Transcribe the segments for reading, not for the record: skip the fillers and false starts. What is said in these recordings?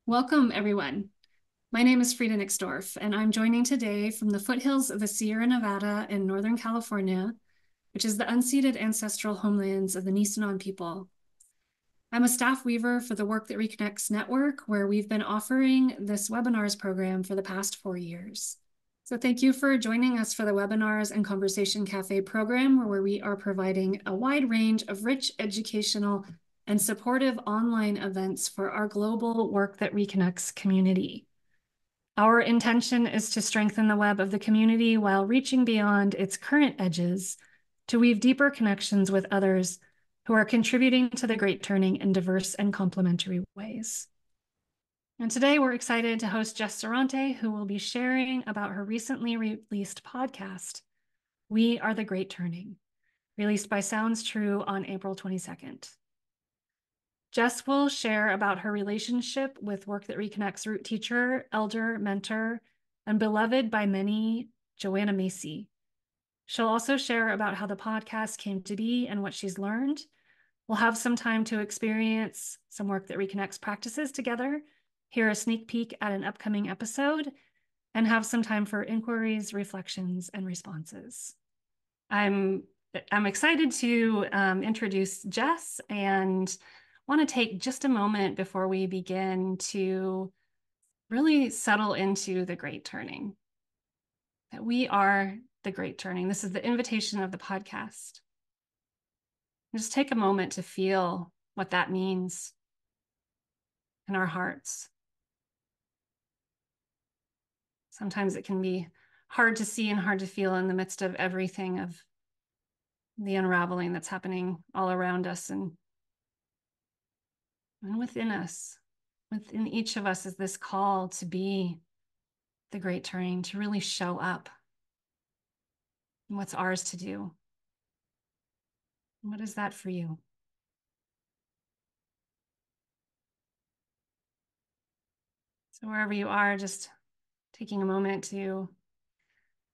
Welcome, everyone. My name is Frida Nixdorf, and I'm joining today from the foothills of the Sierra Nevada in Northern California, which is the unceded ancestral homelands of the Nisenan people. I'm a staff weaver for the Work That Reconnects network, where we've been offering this webinars program for the past 4 years. So thank you for joining us for the Webinars and Conversation Cafe program, where we are providing a wide range of rich educational and supportive online events for our global Work That Reconnects community. Our intention is to strengthen the web of the community while reaching beyond its current edges to weave deeper connections with others who are contributing to the Great Turning in diverse and complementary ways. And today we're excited to host Jess Serrante, who will be sharing about her recently released podcast, We Are the Great Turning, released by Sounds True on April 22nd. Jess will share about her relationship with Work That Reconnects root teacher, elder, mentor, and beloved by many, Joanna Macy. She'll also share about how the podcast came to be and what she's learned. We'll have some time to experience some Work That Reconnects practices together, hear a sneak peek at an upcoming episode, and have some time for inquiries, reflections, and responses. I'm excited to introduce Jess and want to take just a moment before we begin to really settle into the Great Turning. That we are the Great Turning. This is the invitation of the podcast. Just take a moment to feel what that means in our hearts. Sometimes it can be hard to see and hard to feel in the midst of everything of the unraveling that's happening all around us and within us. Within each of us is this call to be the Great Turning, to really show up and what's ours to do. What is that for you? So wherever you are, just taking a moment to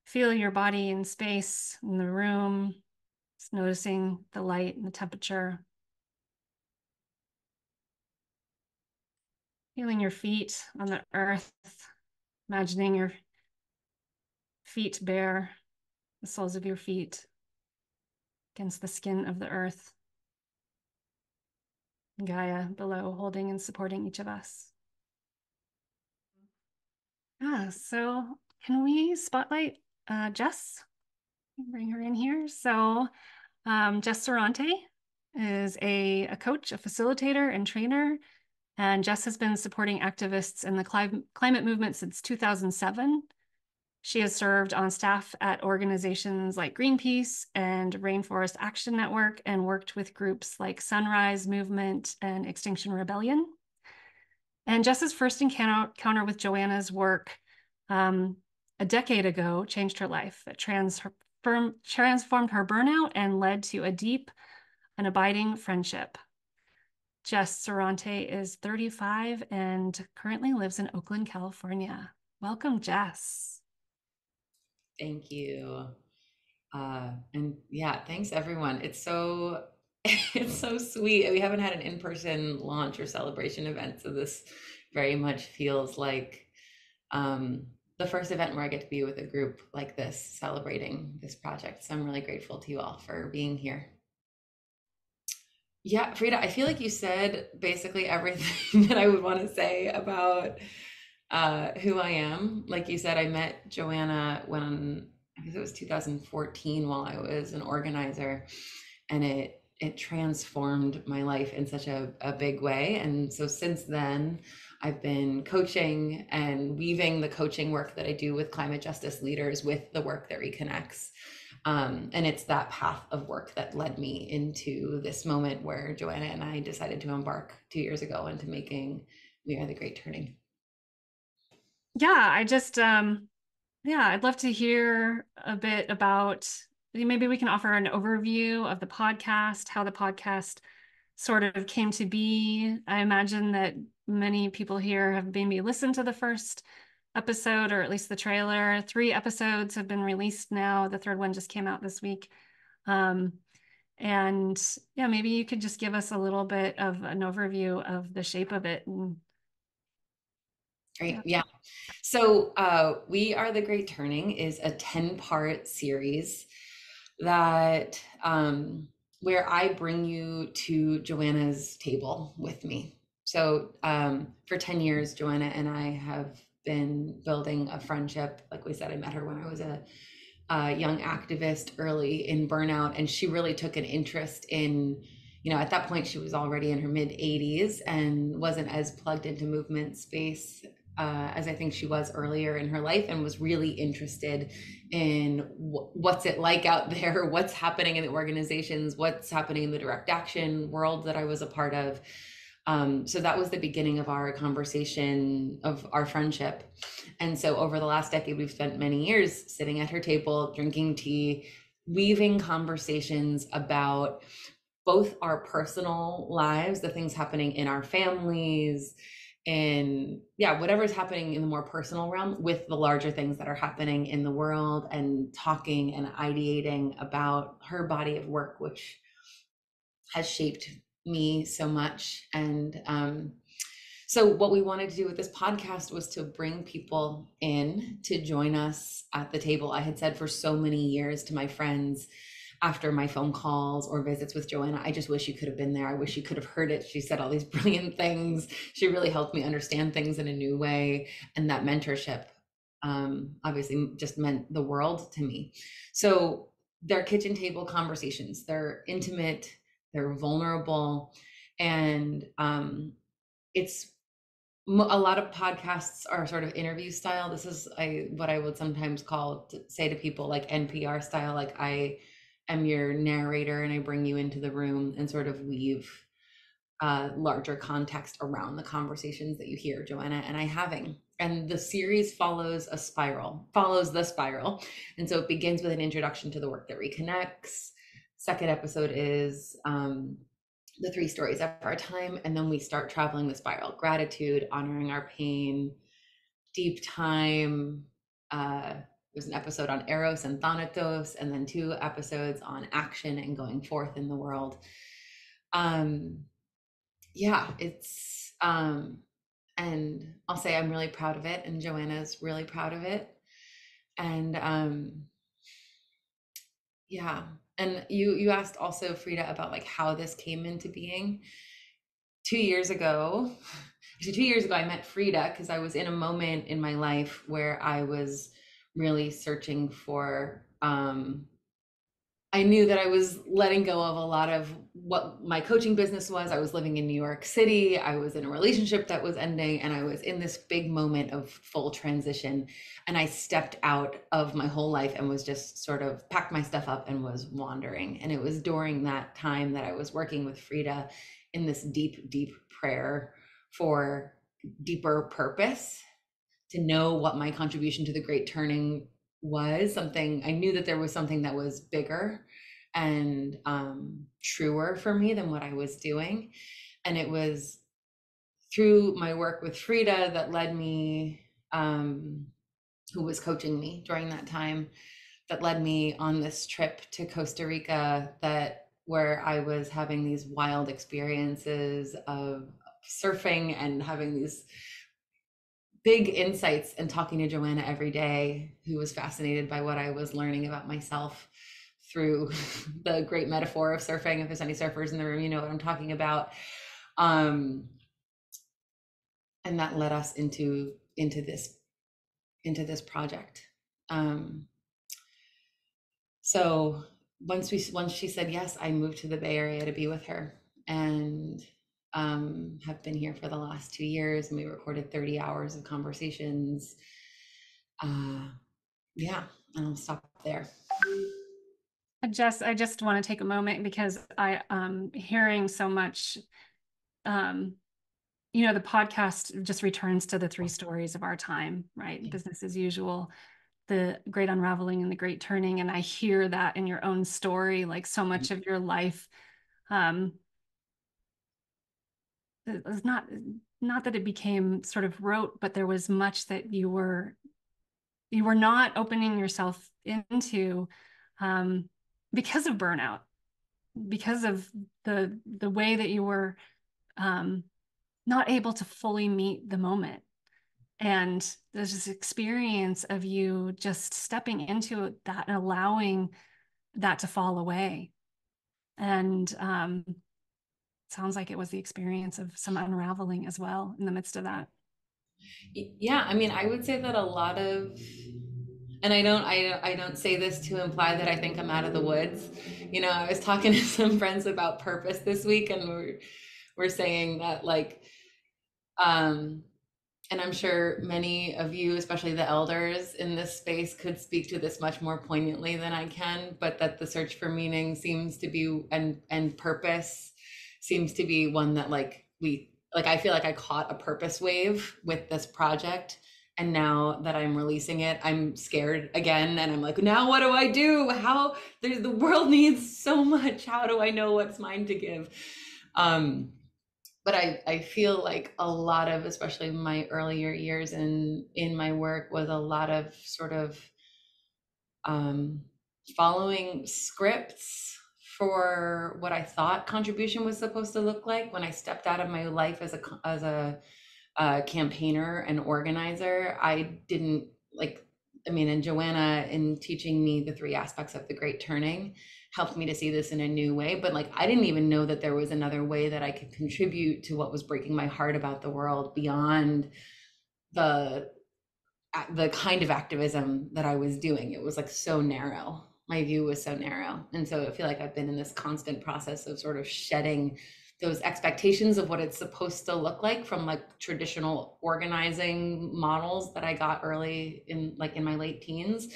feel your body in space, in the room, just noticing the light and the temperature. Feeling your feet on the earth, imagining your feet bare, the soles of your feet against the skin of the earth. Gaia below, holding and supporting each of us. So can we spotlight Jess? Bring her in here. So Jess Serrante is a coach, a facilitator, and trainer. And Jess has been supporting activists in the climate movement since 2007. She has served on staff at organizations like Greenpeace and Rainforest Action Network and worked with groups like Sunrise Movement and Extinction Rebellion. And Jess's first encounter with Joanna's work a decade ago changed her life. It transformed her burnout and led to a deep and abiding friendship. Jess Serrante is 35 and currently lives in Oakland, California. Welcome, Jess. Thank you. And yeah, thanks everyone. It's so it's so sweet. We haven't had an in-person launch or celebration event, so this very much feels like the first event where I get to be with a group like this celebrating this project. So I'm really grateful to you all for being here. Yeah, Frida, I feel like you said basically everything that I would want to say about who I am. Like you said, I met Joanna when I guess it was 2014 while I was an organizer, and it transformed my life in such a big way. And so since then, I've been coaching and weaving the coaching work that I do with climate justice leaders with the work that reconnects. And it's that path of work that led me into this moment where Joanna and I decided to embark 2 years ago into making We Are the Great Turning. Yeah, I'd love to hear a bit about, maybe we can offer an overview of the podcast, how the podcast sort of came to be. I imagine that many people here have maybe listened to the first episode, or at least the trailer. 3 episodes have been released now. The third one just came out this week. And yeah, maybe you could just give us a little bit of an overview of the shape of it and Great. Yeah. Yeah. So, We Are the Great Turning is a 10-part series that where I bring you to Joanna's table with me. For 10 years, Joanna and I have been building a friendship. Like we said, I met her when I was a young activist early in burnout, and she really took an interest in, at that point she was already in her mid 80s and wasn't as plugged into movement space as I think she was earlier in her life, and was really interested in what's it like out there, what's happening in the organizations, what's happening in the direct action world that I was a part of. So that was the beginning of our conversation, of our friendship. And so over the last decade, we've spent many years sitting at her table, drinking tea, weaving conversations about both our personal lives, the things happening in our families, and yeah, whatever's happening in the more personal realm, with the larger things that are happening in the world, and talking and ideating about her body of work, which has shaped me so much. So what we wanted to do with this podcast was to bring people in to join us at the table. I had said for so many years to my friends after my phone calls or visits with Joanna, I just wish you could have been there. I wish you could have heard it. She said all these brilliant things. She really helped me understand things in a new way. And that mentorship obviously just meant the world to me. So they're kitchen table conversations. They're intimate, they're vulnerable, and it's a lot of podcasts are sort of interview style. This is what I would sometimes say to people like NPR style. Like I am your narrator and I bring you into the room and sort of weave larger context around the conversations that you hear Joanna and I having. And the series follows the spiral. And so it begins with an introduction to the work that reconnects. Second episode is the three stories of our time. And then we start traveling the spiral: gratitude, honoring our pain, deep time. There's an episode on Eros and Thanatos, and then 2 episodes on action and going forth in the world. Yeah, and I'll say I'm really proud of it, and Joanna's really proud of it. And yeah. And you asked also, Frida, about like how this came into being. 2 years ago, actually 2 years ago, I met Frida because I was in a moment in my life where I was really searching for I knew that I was letting go of a lot of what my coaching business was. I was living in New York City. I was in a relationship that was ending, and I was in this big moment of full transition. And I stepped out of my whole life and was just sort of packed my stuff up and was wandering. And it was during that time that I was working with Frida in this deep, deep prayer for deeper purpose, to know what my contribution to the great turning was. Something I knew, that there was something that was bigger and truer for me than what I was doing. And it was through my work with Frida that led me, who was coaching me during that time, that led me on this trip to Costa Rica, where I was having these wild experiences of surfing and having these big insights, and talking to Joanna every day, who was fascinated by what I was learning about myself through the great metaphor of surfing. If there's any surfers in the room, you know what I'm talking about. Um, and that led us into this project. Um, so once she said yes, I moved to the Bay Area to be with her, and have been here for the last 2 years, and we recorded 30 hours of conversations. Yeah, and I'll stop there. Jess, I just want to take a moment because I hearing so much. um the podcast just returns to the three stories of our time, right? Yeah. Business as usual, the great unraveling, and the great turning. And I hear that in your own story, like so much of your life. It's not that it became sort of rote, but there was much that you were not opening yourself into, because of burnout, because of the way that you were, not able to fully meet the moment. And there's this experience of you just stepping into that and allowing that to fall away. And sounds like it was the experience of some unraveling as well in the midst of that. Yeah, I mean, I would say that a lot of, and I don't say this to imply that I think I'm out of the woods. You know, I was talking to some friends about purpose this week, and we're saying that like, um, and I'm sure many of you, especially the elders in this space, could speak to this much more poignantly than I can, but that the search for meaning seems to be, and purpose seems to be one that I feel like I caught a purpose wave with this project. And now that I'm releasing it, I'm scared again. And I'm like, now what do I do? The world needs so much. How do I know what's mine to give? But I feel like a lot of, especially my earlier years in my work, was a lot of sort of um, following scripts for what I thought contribution was supposed to look like when I stepped out of my life as a campaigner and organizer. I didn't like, I mean, and Joanna, in teaching me the three aspects of the Great Turning, helped me to see this in a new way. But like, I didn't even know that there was another way that I could contribute to what was breaking my heart about the world beyond the the kind of activism that I was doing. It was like so narrow. My view was so narrow. And so I feel like I've been in this constant process of sort of shedding those expectations of what it's supposed to look like from like traditional organizing models that I got early in my late teens,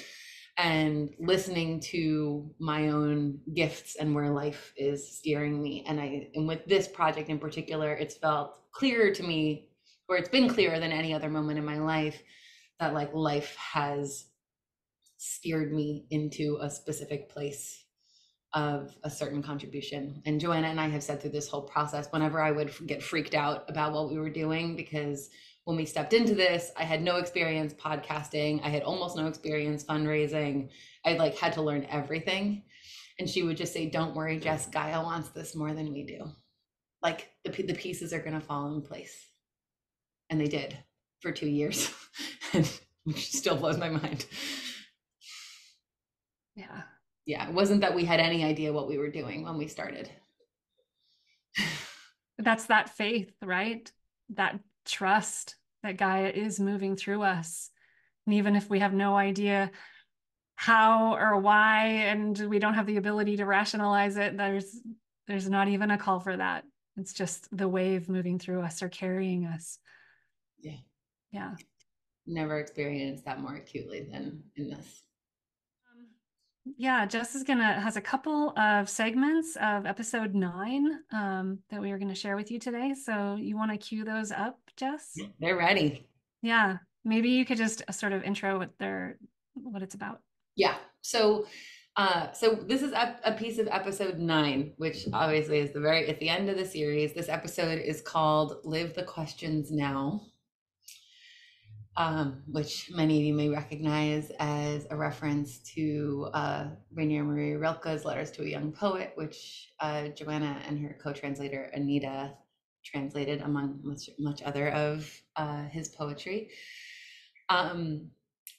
and listening to my own gifts and where life is steering me. And with this project in particular, it's felt clearer to me, or it's been clearer than any other moment in my life, that like life has steered me into a specific place of a certain contribution. And Joanna and I have said through this whole process, whenever I would get freaked out about what we were doing, because when we stepped into this, I had no experience podcasting. I had almost no experience fundraising. I like had to learn everything. And she would just say, don't worry, Jess, Gaia wants this more than we do. Like the pieces are going to fall in place. And they did for 2 years, which still blows my mind. Yeah. Yeah, it wasn't that we had any idea what we were doing when we started. That's that faith, right? That trust that Gaia is moving through us. And even if we have no idea how or why, and we don't have the ability to rationalize it, there's not even a call for that. It's just the wave moving through us or carrying us. Yeah. Yeah. Never experienced that more acutely than in this. Yeah, Jess has a couple of segments of episode 9 that we are gonna share with you today. So you want to cue those up, Jess? They're ready. Yeah, maybe you could just sort of intro what it's about. Yeah. So this is a piece of episode 9, which obviously is at the end of the series. This episode is called "Live the Questions Now," which many of you may recognize as a reference to Rainier Maria Rilke's Letters to a Young Poet, which Joanna and her co-translator Anita translated among much other of his poetry. And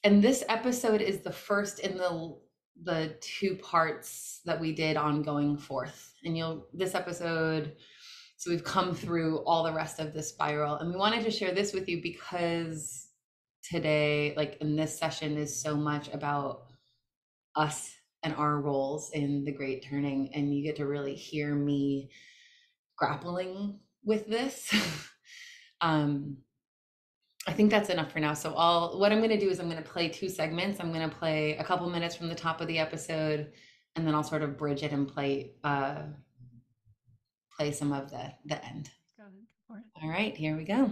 this episode is the first in the two parts that we did on going forth. And this episode, so we've come through all the rest of the spiral, and we wanted to share this with you because today, like in this session, is so much about us and our roles in the Great Turning, and you get to really hear me grappling with this. I think that's enough for now. So what I'm going to do is I'm going to play 2 segments. I'm going to play a couple minutes from the top of the episode, and then I'll sort of bridge it and play some of the end. Go ahead, go for it. All right, here we go.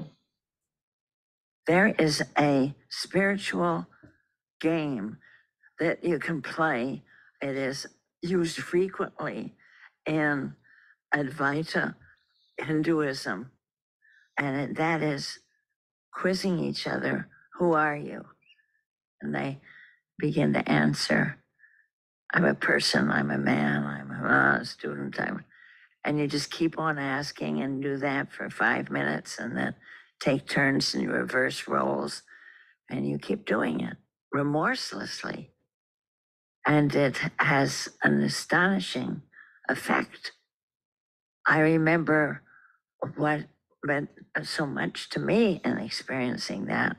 There is a spiritual game that you can play. It is used frequently in Advaita Hinduism, and that is quizzing each other, who are you? And they begin to answer, I'm a person, I'm a man, I'm a student, and you just keep on asking and do that for 5 minutes, and then take turns and you reverse roles, and you keep doing it remorselessly. And it has an astonishing effect. I remember what meant so much to me in experiencing that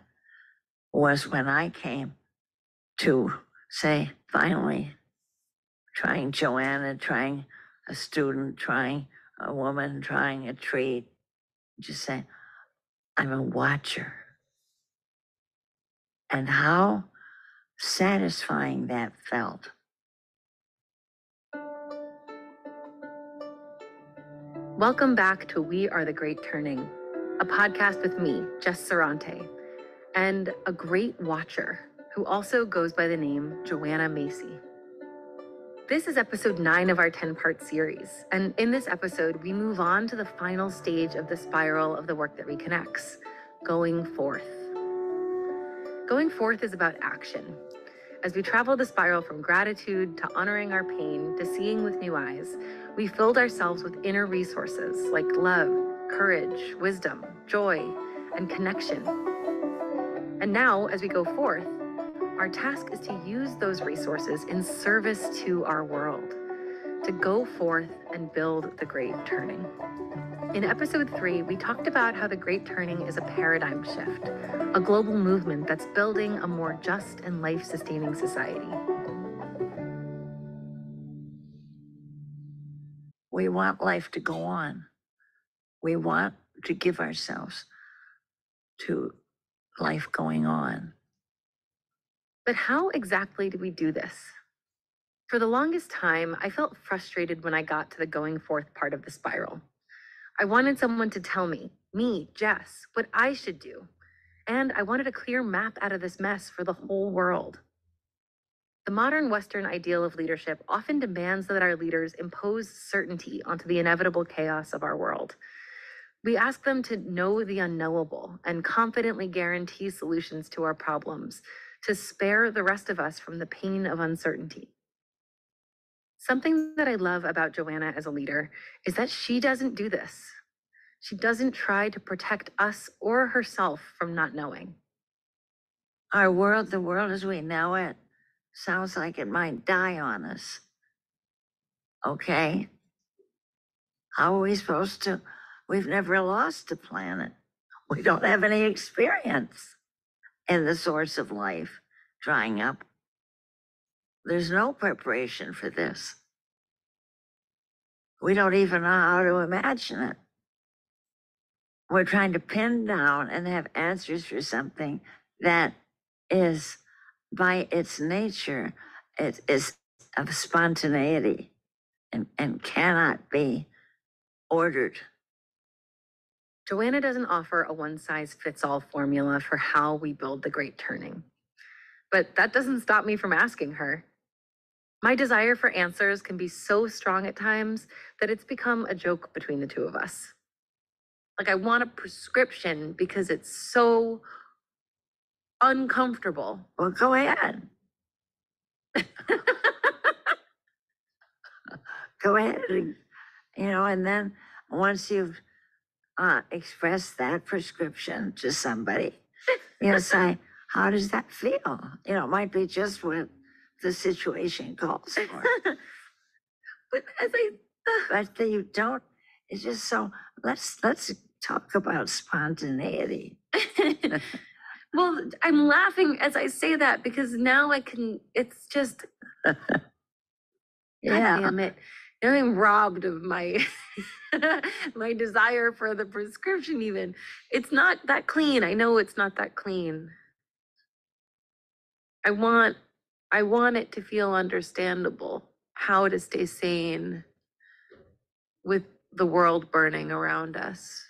was when I came to say, finally, trying Joanna, trying a student, trying a woman, trying a treat, just say, I'm a watcher. And how satisfying that felt. Welcome back to We Are the Great Turning, a podcast with me, Jess Serrante, and a great watcher who also goes by the name Joanna Macy. This is episode 9 of our 10-part series, and in this episode, we move on to the final stage of the spiral of the work that reconnects, going forth. Going forth is about action. As we travel the spiral from gratitude to honoring our pain to seeing with new eyes, we filled ourselves with inner resources like love, courage, wisdom, joy, and connection. And now, as we go forth, our task is to use those resources in service to our world, to go forth and build the great turning. In episode 3, we talked about how the great turning is a paradigm shift, a global movement that's building a more just and life-sustaining society. We want life to go on. We want to give ourselves to life going on. But how exactly do we do this? For the longest time, I felt frustrated when I got to the going forth part of the spiral. I wanted someone to tell me, Jess, what I should do. And I wanted a clear map out of this mess for the whole world. The modern Western ideal of leadership often demands that our leaders impose certainty onto the inevitable chaos of our world. We ask them to know the unknowable and confidently guarantee solutions to our problems, to spare the rest of us from the pain of uncertainty. Something that I love about Joanna as a leader is that she doesn't do this. She doesn't try to protect us or herself from not knowing. Our world, the world as we know it, sounds like it might die on us. Okay? How are we supposed to? We've never lost a planet. We don't have any experience in the source of life drying up. There's no preparation for this. We don't even know how to imagine it. We're trying to pin down and have answers for something that is, by its nature, it is of spontaneity and cannot be ordered. Joanna doesn't offer a one-size-fits-all formula for how we build the great turning. But that doesn't stop me from asking her. My desire for answers can be so strong at times that it's become a joke between the two of us. Like, I want a prescription because it's so uncomfortable. Well, go ahead. Go ahead. And then once you've expressed that prescription to somebody, say, how does that feel? It might be just what the situation calls for. But but you don't, it's just so, let's talk about spontaneity. well, I'm laughing as I say that because now it's just, God damn it. Now I'm robbed of my my desire for the prescription even. It's not that clean. I know it's not that clean. I want it to feel understandable how to stay sane with the world burning around us.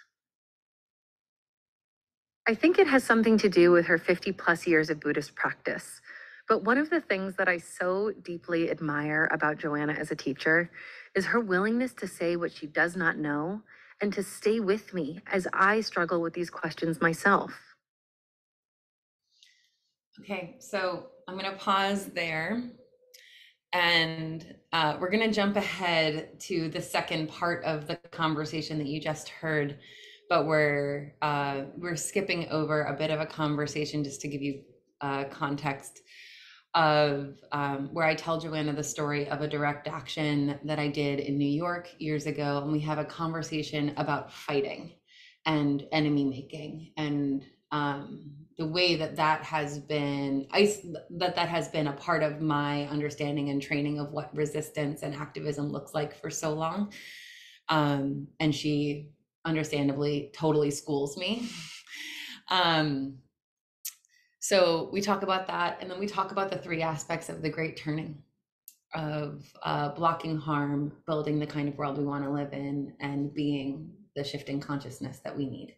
I think it has something to do with her 50 plus years of Buddhist practice. But one of the things that I so deeply admire about Joanna as a teacher is her willingness to say what she does not know and to stay with me as I struggle with these questions myself. Okay, so I'm going to pause there, and we're going to jump ahead to the second part of the conversation that you just heard. but we're skipping over a bit of a conversation just to give you context of where I tell Joanna the story of a direct action that I did in New York years ago, and we have a conversation about fighting and enemy making, and the way that has been that has been a part of my understanding and training of what resistance and activism looks like for so long. And she understandably totally schools me. So we talk about that, and then we talk about the three aspects of the Great Turning, of blocking harm, building the kind of world we want to live in, and being the shifting consciousness that we need.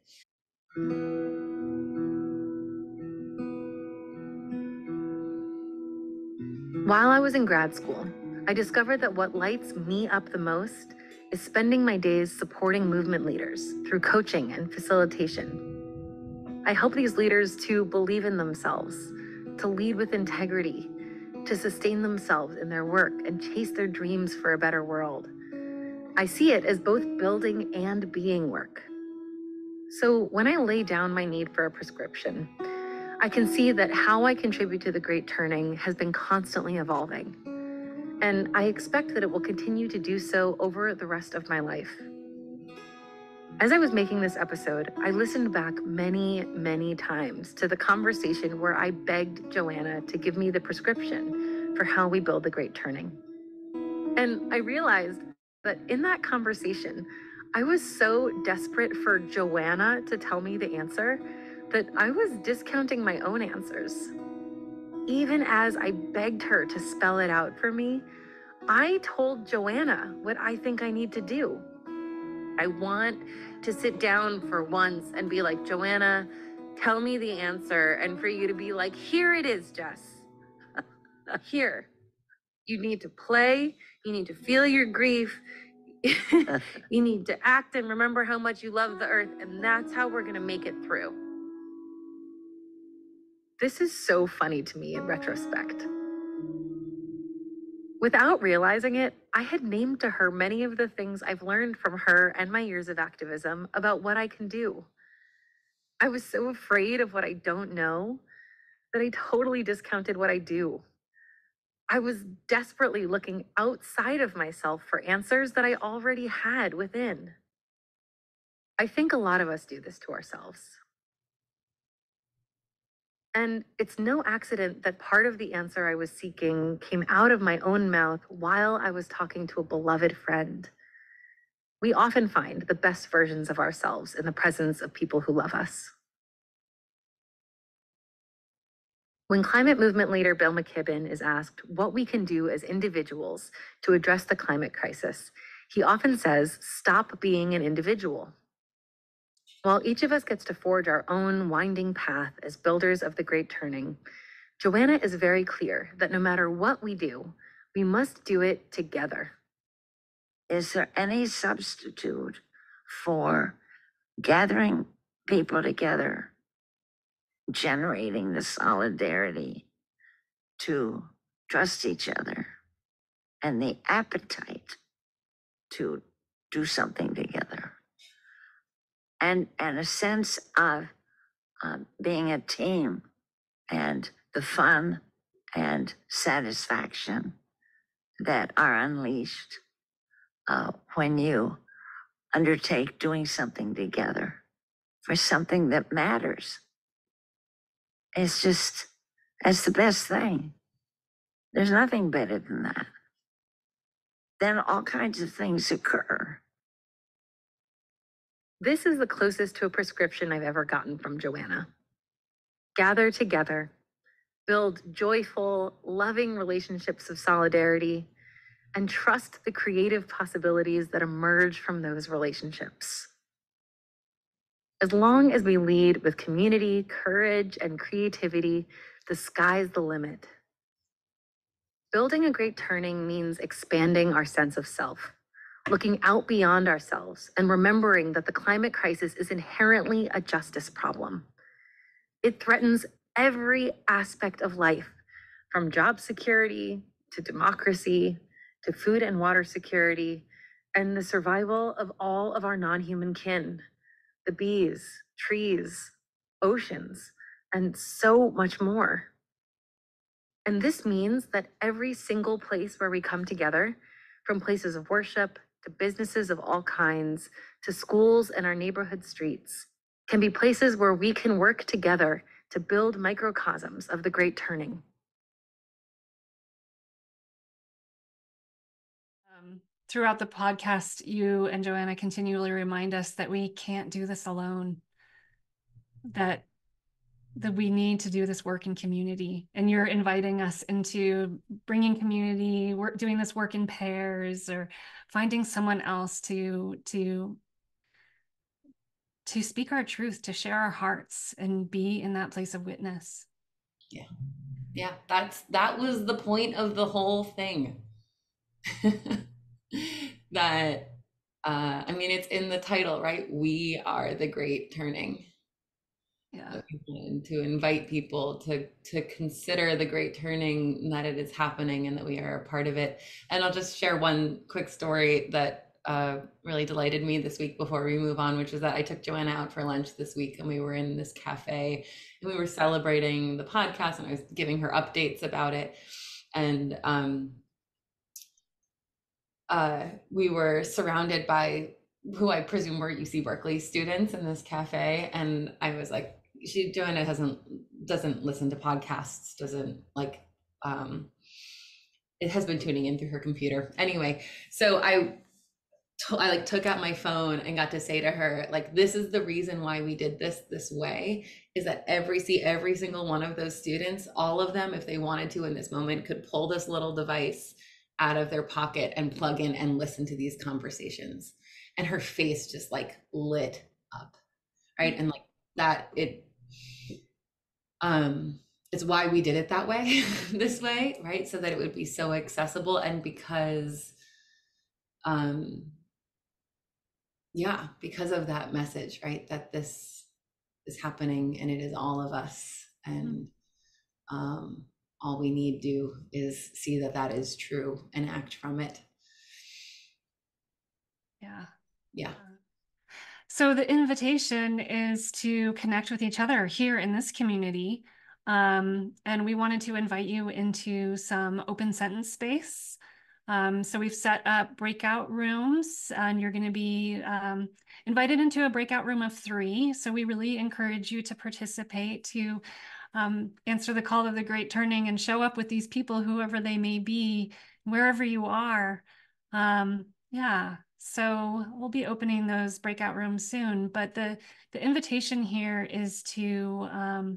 While I was in grad school, I discovered that what lights me up the most is spending my days supporting movement leaders through coaching and facilitation. I help these leaders to believe in themselves, to lead with integrity, to sustain themselves in their work and chase their dreams for a better world. I see it as both building and being work. So when I lay down my need for a prescription, I can see that how I contribute to the Great Turning has been constantly evolving. And I expect that it will continue to do so over the rest of my life. As I was making this episode, I listened back many, many times to the conversation where I begged Joanna to give me the prescription for how we build the Great Turning. And I realized that in that conversation, I was so desperate for Joanna to tell me the answer that I was discounting my own answers. Even as I begged her to spell it out for me, I told Joanna what I think I need to do. I want to sit down for once and be like, Joanna, tell me the answer. And for you to be like, here it is, Jess. Here. You need to play. You need to feel your grief. You need to act and remember how much you love the earth. And that's how we're going to make it through. This is so funny to me in retrospect. Without realizing it, I had named to her many of the things I've learned from her and my years of activism about what I can do. I was so afraid of what I don't know that I totally discounted what I do. I was desperately looking outside of myself for answers that I already had within. I think a lot of us do this to ourselves. And it's no accident that part of the answer I was seeking came out of my own mouth while I was talking to a beloved friend. We often find the best versions of ourselves in the presence of people who love us. When climate movement leader Bill McKibben is asked what we can do as individuals to address the climate crisis, he often says, stop being an individual. While each of us gets to forge our own winding path as builders of the Great Turning, Joanna is very clear that no matter what we do, we must do it together. Is there any substitute for gathering people together, generating the solidarity to trust each other and the appetite to do something together, and a sense of being a team and the fun and satisfaction that are unleashed when you undertake doing something together for something that matters? It's the best thing. There's nothing better than that. Then all kinds of things occur. This is the closest to a prescription I've ever gotten from Joanna. Gather together, build joyful, loving relationships of solidarity, and trust the creative possibilities that emerge from those relationships. As long as we lead with community, courage, and creativity, the sky's the limit. Building a Great Turning means expanding our sense of self, looking out beyond ourselves, and remembering that the climate crisis is inherently a justice problem. It threatens every aspect of life, from job security to democracy to food and water security, and the survival of all of our non-human kin. the bees, trees, oceans, and so much more. And this means that every single place where we come together, from places of worship to businesses of all kinds, to schools and our neighborhood streets, can be places where we can work together to build microcosms of the Great Turning. Throughout the podcast, you and Joanna continually remind us that we can't do this alone, that we need to do this work in community. And you're inviting us into bringing community, doing this work in pairs, or finding someone else to speak our truth, to share our hearts and be in that place of witness. Yeah, that was the point of the whole thing. That I mean, it's in the title, right? We are the Great Turning. Yeah. And to invite people to consider the Great Turning, that it is happening and that we are a part of it. And I'll just share one quick story that really delighted me this week before we move on, which is that I took Joanna out for lunch this week, and we were in this cafe and we were celebrating the podcast, and I was giving her updates about it. And we were surrounded by who I presume were UC Berkeley students in this cafe. And I was like, Joanna doesn't listen to podcasts, doesn't like, it has been tuning in through her computer. Anyway, so I like took out my phone and got to say to her, like, this is the reason why we did this way, is that every single one of those students, all of them, if they wanted to in this moment, could pull this little device out of their pocket and plug in and listen to these conversations. And her face just like lit up, right? And like that, it's why we did it that way, this way, right? So that it would be so accessible, and because yeah, because of that message, right? That this is happening and it is all of us. And all we need do is see that that is true and act from it. Yeah. Yeah. So the invitation is to connect with each other here in this community. And we wanted to invite you into some open sentence space. So we've set up breakout rooms, and you're going to be invited into a breakout room of 3. So we really encourage you to participate, to answer the call of the Great Turning and show up with these people, whoever they may be, wherever you are. Yeah. So we'll be opening those breakout rooms soon, but the invitation here is to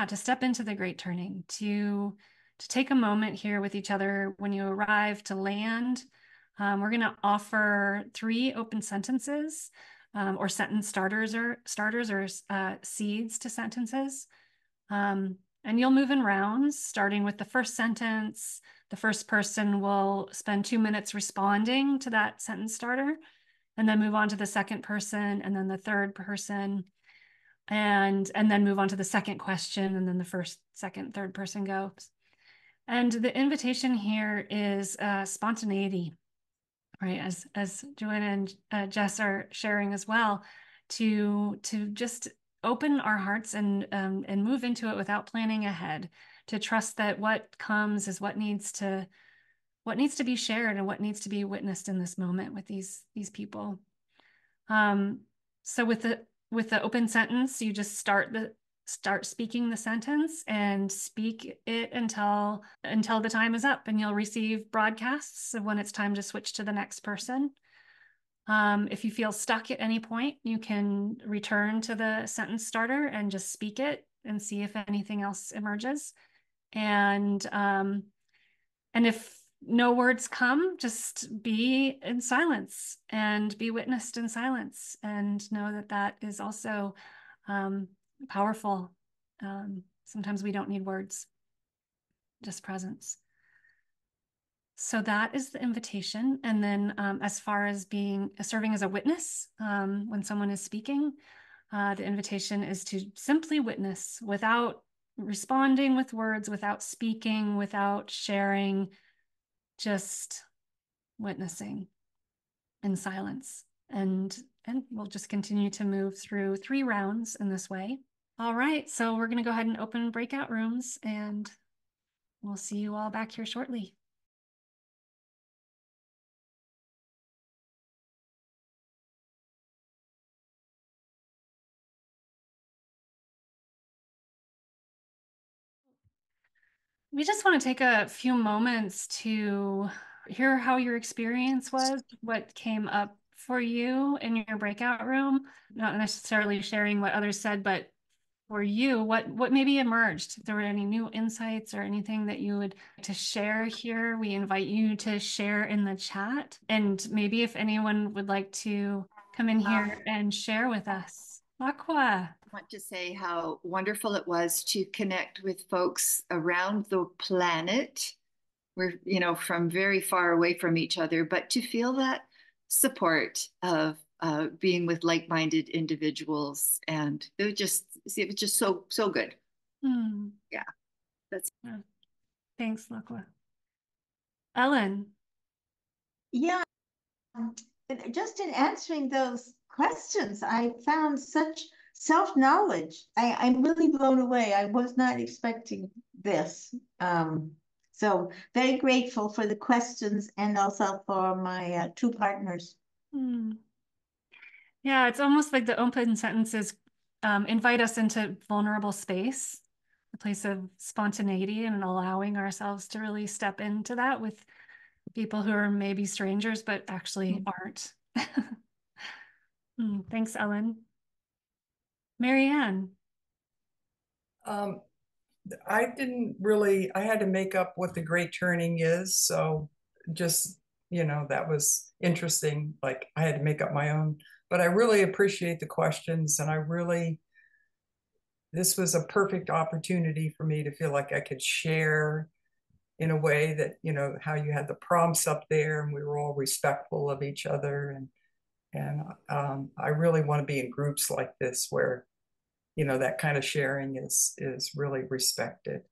to step into the Great Turning, to take a moment here with each other when you arrive to land. We're going to offer 3 open sentences, or sentence starters, or seeds to sentences. And you'll move in rounds, starting with the first sentence. The first person will spend 2 minutes responding to that sentence starter, and then move on to the second person, and then the third person, and then move on to the second question, and then the first, second, third person goes. And the invitation here is spontaneity, right? As Joanna and Jess are sharing as well, to just open our hearts and move into it without planning ahead, to trust that what comes is what needs to be shared and what needs to be witnessed in this moment with these people. So with the open sentence, you just start speaking the sentence and speak it until the time is up, and you'll receive broadcasts of when it's time to switch to the next person. If you feel stuck at any point, you can return to the sentence starter and just speak it and see if anything else emerges. And if no words come, just be in silence and be witnessed in silence, and know that that is also powerful. Sometimes we don't need words, just presence. So that is the invitation. And then as far as serving as a witness, when someone is speaking, the invitation is to simply witness without responding with words, without speaking, without sharing, just witnessing in silence. And And we'll just continue to move through 3 rounds in this way. All right, so we're going to go ahead and open breakout rooms, and we'll see you all back here shortly. We just want to take a few moments to hear how your experience was, what came up for you in your breakout room, not necessarily sharing what others said, but for you, what maybe emerged? If there were any new insights or anything that you would like to share here, we invite you to share in the chat. And maybe if anyone would like to come in here and share with us. Aqua. I want to say how wonderful it was to connect with folks around the planet. We're, from very far away from each other, but to feel that support of being with like-minded individuals, and it was just so good. Yeah, that's. Yeah. Thanks, Aqua. Ellen. Yeah, just in answering those questions, I found such self-knowledge. I'm really blown away. I was not expecting this. So very grateful for the questions and also for my 2 partners. Yeah, it's almost like the open sentences invite us into vulnerable space, a place of spontaneity, and allowing ourselves to really step into that with people who are maybe strangers, but actually aren't. Thanks, Ellen. Marianne. I had to make up what the great turning is. So just, that was interesting. Like I had to make up my own, but I really appreciate the questions. And this was a perfect opportunity for me to feel like I could share in a way that, how you had the prompts up there and we were all respectful of each other. And I really want to be in groups like this where, that kind of sharing is really respected.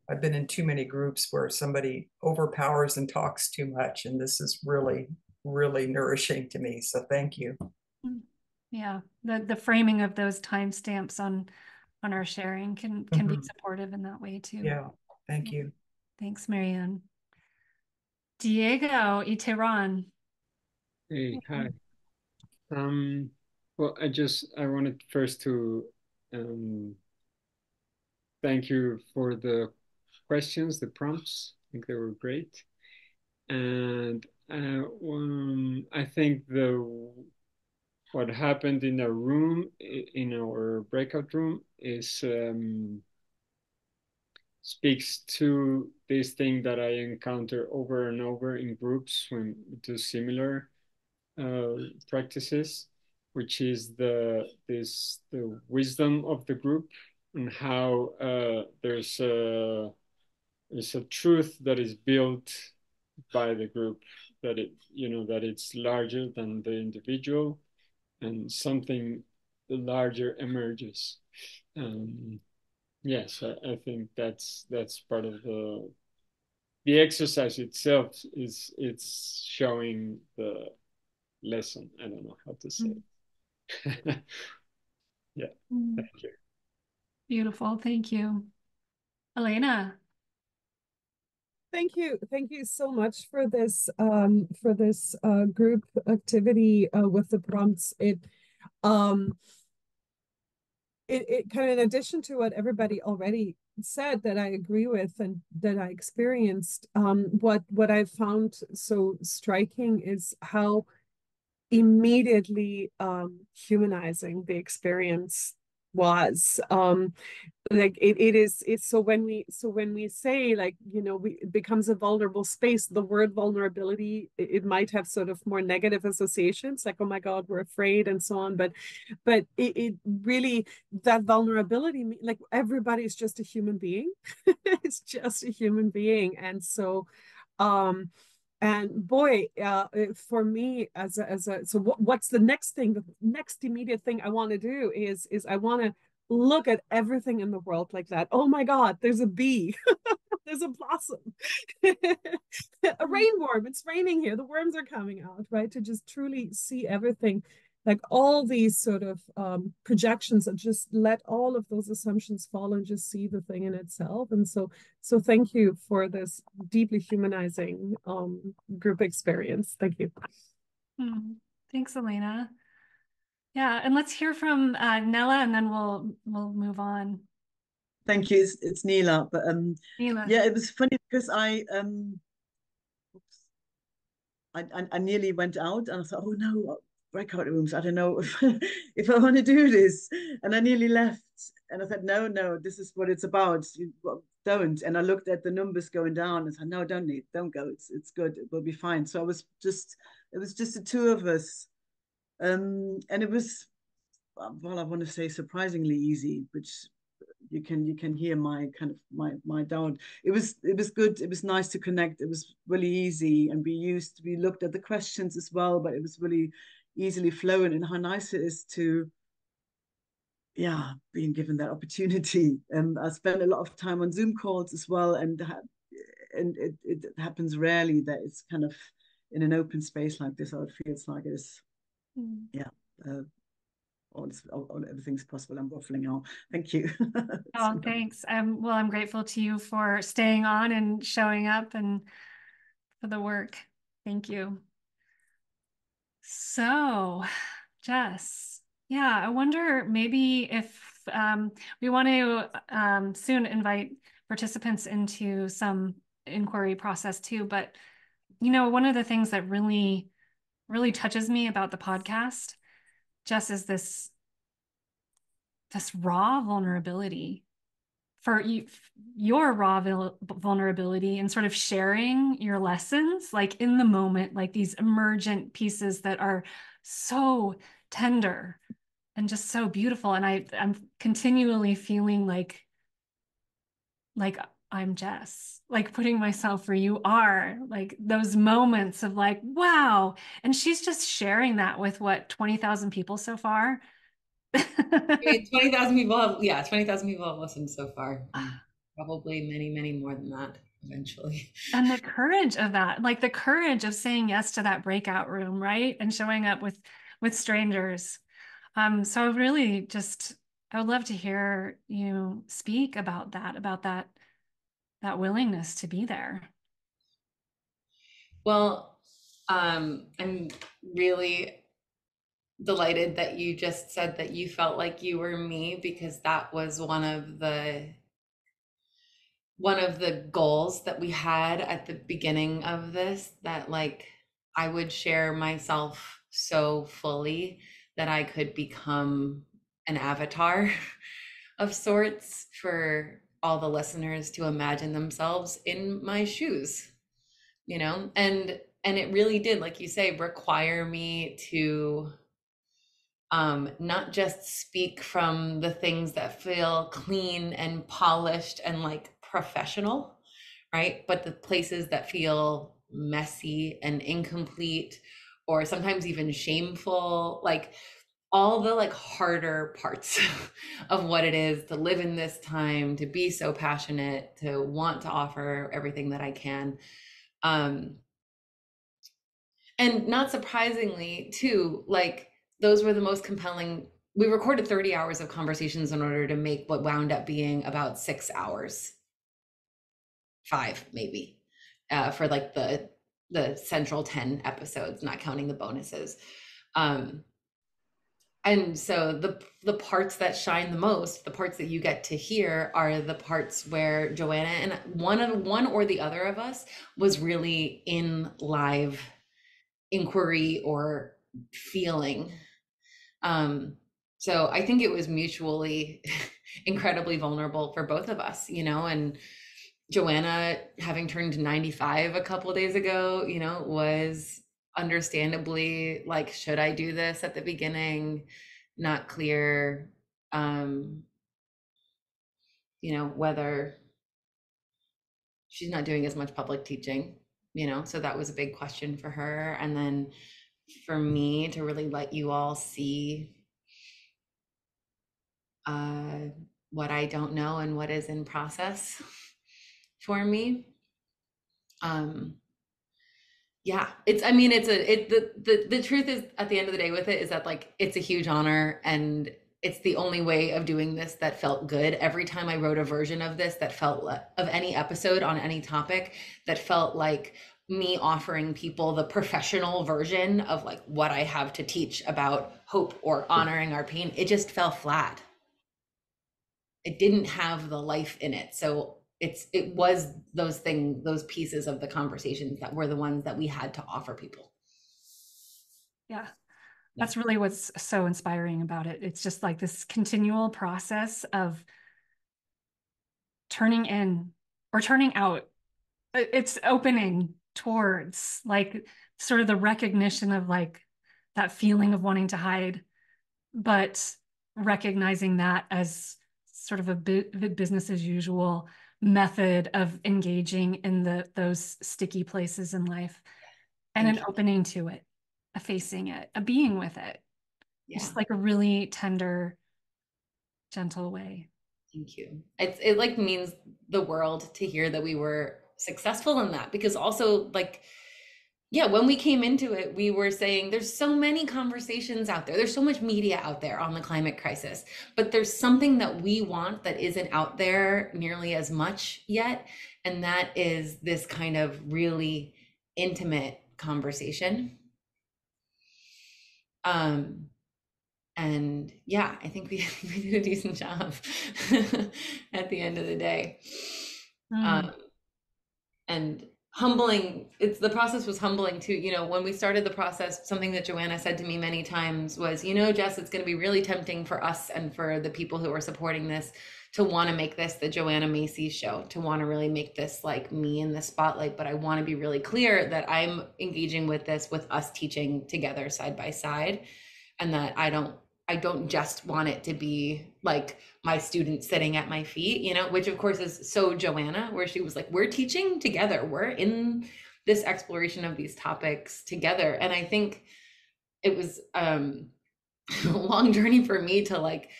I've been in too many groups where somebody overpowers and talks too much, and this is really, really nourishing to me. So thank you. Yeah, the framing of those timestamps on our sharing can be supportive in that way too. Yeah, thank you. Thanks, Marianne. Diego Iteran. Hey, hi. Well, I wanted first to thank you for the questions, the prompts. I think they were great. And I think what happened in our room, in our breakout room, is speaks to this thing that I encounter over and over in groups when we do similar practices, which is the wisdom of the group and how there's a truth that is built by the group, that it's larger than the individual, and something larger emerges. Yes, I think that's part of the exercise itself. It's showing the lesson. I don't know how to say it. Yeah, thank you. Beautiful, thank you. Elena. Thank you so much for this group activity with the prompts. It kind of, in addition to what everybody already said that I agree with and that I experienced, what I found so striking is how immediately humanizing the experience was. Like it's so when we say, like, it becomes a vulnerable space, the word vulnerability, it might have sort of more negative associations, like, oh my God, we're afraid and so on, but it really, that vulnerability, like, everybody's just a human being. It's just a human being. And so and boy, for me, what's the next thing? The next immediate thing I want to do is I want to look at everything in the world like that. Oh my God, there's a bee, there's a blossom, a rainworm. It's raining here. The worms are coming out, right? To just truly see everything like all these sort of projections, and just let all of those assumptions fall and just see the thing in itself. And so thank you for this deeply humanizing group experience. Thank you. Thanks, Elena. Yeah, and let's hear from Nella, and then we'll move on. Thank you. It's Neela, but Nella. yeah, it was funny because I nearly went out and I thought, oh no, breakout rooms. I don't know if if I want to do this, and I nearly left. And I said, no, this is what it's about. You don't. And I looked at the numbers going down and said, no, don't go. It's good. It will be fine. So it was just the two of us, and it was, well, I want to say surprisingly easy, which you can hear my kind of my doubt. It was good. It was nice to connect. It was really easy, and we looked at the questions as well, but it was really easily flowing. And how nice it is to, yeah, being given that opportunity. And I spent a lot of time on Zoom calls as well, and it happens rarely that it's kind of in an open space like this, or it feels like it's yeah. Everything's possible. I'm waffling now. Thank you. Oh, thanks. Well, I'm grateful to you for staying on and showing up and for the work. Thank you. So, Jess, yeah, I wonder maybe if we want to soon invite participants into some inquiry process too. But, one of the things that really, really touches me about the podcast, Jess, is this raw vulnerability, for your raw vulnerability and sort of sharing your lessons, like in the moment, like these emergent pieces that are so tender and just so beautiful. And I'm continually feeling like I'm Jess, like putting myself where you are, like those moments of like, wow. And she's just sharing that with what, 20,000 people so far. 20,000 people have, 20,000 people have listened so far. Probably many, many more than that eventually. And the courage of that, like the courage of saying yes to that breakout room, right? And showing up with strangers. So I really I would love to hear you speak about that willingness to be there. Well, I'm really delighted that you just said that you felt like you were me, because that was one of the goals that we had at the beginning of this, that like I would share myself so fully that I could become an avatar of sorts for all the listeners to imagine themselves in my shoes, and it really did, like you say, require me to not just speak from the things that feel clean and polished and like professional, right? But the places that feel messy and incomplete, or sometimes even shameful, like all the like harder parts of what it is to live in this time, to be so passionate, to want to offer everything that I can. And not surprisingly too, like those were the most compelling. We recorded 30 hours of conversations in order to make what wound up being about 6 hours, 5 maybe, for like the central 10 episodes, not counting the bonuses. And so the parts that shine the most, the parts that you get to hear, are the parts where Joanna and one or the other of us was really in live inquiry or feeling. So I think it was mutually incredibly vulnerable for both of us, and Joanna, having turned 95 a couple of days ago, was understandably like, should I do this at the beginning? Not clear, whether she's not doing as much public teaching, so that was a big question for her. And then for me to really let you all see what I don't know and what is in process for me. Yeah, the truth is, at the end of the day with it, is that like it's a huge honor, and it's the only way of doing this that felt good. Every time I wrote a version of this that felt of any episode on any topic that felt like me offering people the professional version of like what I have to teach about hope or honoring our pain, it just fell flat. It didn't have the life in it. So it was those pieces of the conversations that were the ones that we had to offer people. Yeah. That's really what's so inspiring about it. It's just like this continual process of turning in or turning out. It's opening towards like sort of the recognition of like that feeling of wanting to hide, but recognizing that as sort of a business as usual method of engaging in those sticky places in life, and an opening to it, a facing it, a being with it. Yeah. Just like a really tender, gentle way. Thank you. It like means the world to hear that we were successful in that, because also like, yeah, when we came into it, we were saying there's so many conversations out there. There's so much media out there on the climate crisis, but there's something that we want that isn't out there nearly as much yet. And that is this kind of really intimate conversation. And yeah, I think we, we did a decent job at the end of the day. And humbling, the process was humbling too. You know, when we started the process, something that Joanna said to me many times was, you know, Jess, it's going to be really tempting for us and for the people who are supporting this to want to make this the Joanna Macy show, to want to really make this like me in the spotlight. But I want to be really clear that I'm engaging with this with us teaching together side by side, and that I don't just want it to be like my students sitting at my feet, you know, which of course is so Joanna, where she was like, we're teaching together, we're in this exploration of these topics together. And I think it was a long journey for me to like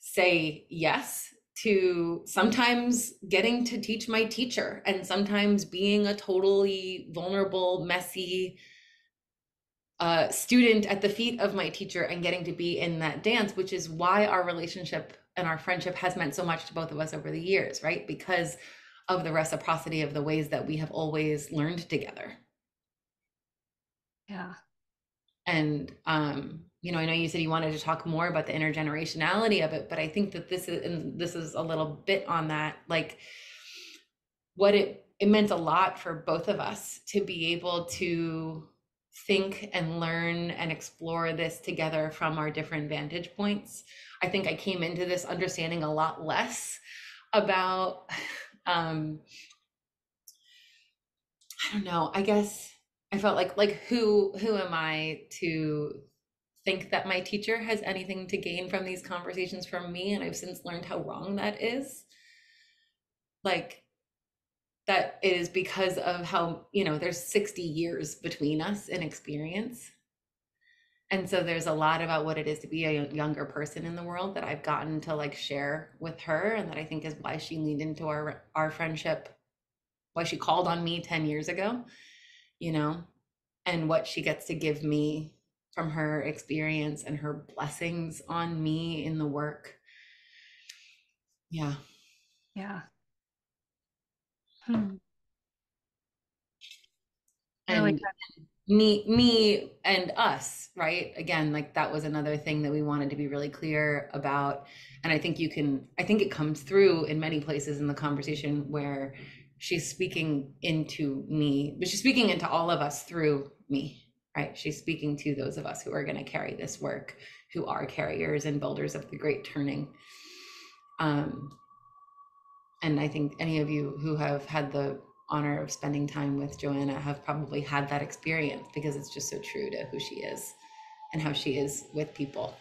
say yes to sometimes getting to teach my teacher, and sometimes being a totally vulnerable, messy student at the feet of my teacher, and getting to be in that dance, which is why our relationship and our friendship has meant so much to both of us over the years, right? Because of the reciprocity of the ways that we have always learned together. Yeah. And you know, I know you said you wanted to talk more about the intergenerationality of it, but I think that this is a little bit on that, like what it meant a lot for both of us to be able to think and learn and explore this together from our different vantage points. I think I came into this understanding a lot less about I don't know, I guess I felt like who am I to think that my teacher has anything to gain from these conversations from me? And I've since learned how wrong that is. Like, that is because of how, you know, there's 60 years between us in experience. And so there's a lot about what it is to be a younger person in the world that I've gotten to like share with her, and that I think is why she leaned into our friendship, why she called on me 10 years ago, you know, and what she gets to give me from her experience and her blessings on me in the work. Yeah. Yeah. Really And me and us, right? Again, like that was another thing that we wanted to be really clear about. And I think it comes through in many places in the conversation where she's speaking into me, but she's speaking into all of us through me, right? She's speaking to those of us who are going to carry this work, who are carriers and builders of the great turning. And I think any of you who have had the honor of spending time with Joanna have probably had that experience, because it's just so true to who she is and how she is with people.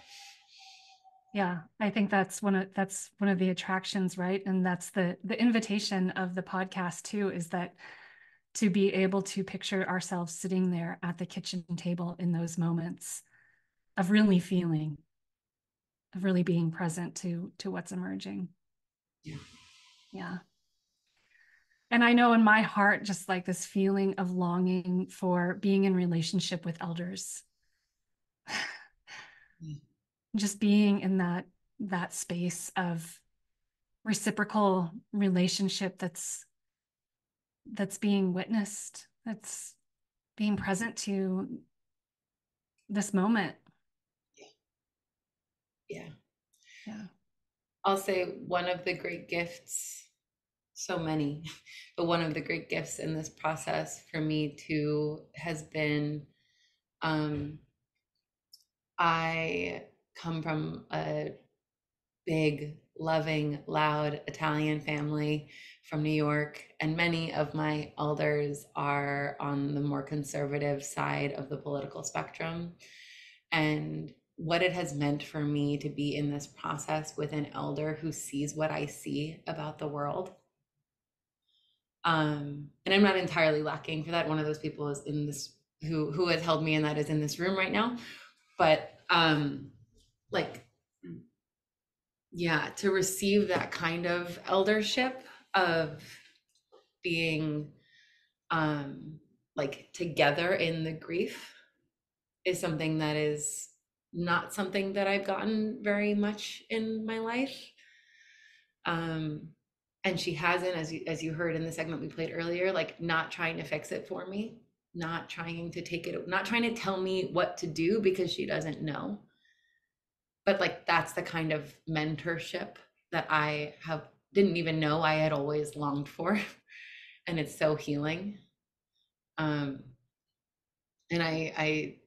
Yeah, I think that's one of the attractions, right? And that's the invitation of the podcast too, is that to be able to picture ourselves sitting there at the kitchen table in those moments of really feeling, of really being present to what's emerging. Yeah. Yeah. And I know in my heart, just like this feeling of longing for being in relationship with elders, just being in that space of reciprocal relationship that's being witnessed, that's being present to this moment. Yeah. Yeah. I'll say one of the great gifts, so many, but one of the great gifts in this process for me too has been, I come from a big, loving, loud Italian family from New York, and many of my elders are on the more conservative side of the political spectrum. And what it has meant for me to be in this process with an elder who sees what I see about the world. And I'm not entirely lacking for that. One of those people is in this who has held me, and that is in this room right now. But like, yeah, to receive that kind of eldership of being like together in the grief is something that is not something that I've gotten very much in my life. And she hasn't, as you heard in the segment we played earlier, like not trying to fix it for me, not trying to take it, not trying to tell me what to do because she doesn't know. But like that's the kind of mentorship that I didn't even know I had always longed for. And it's so healing. And I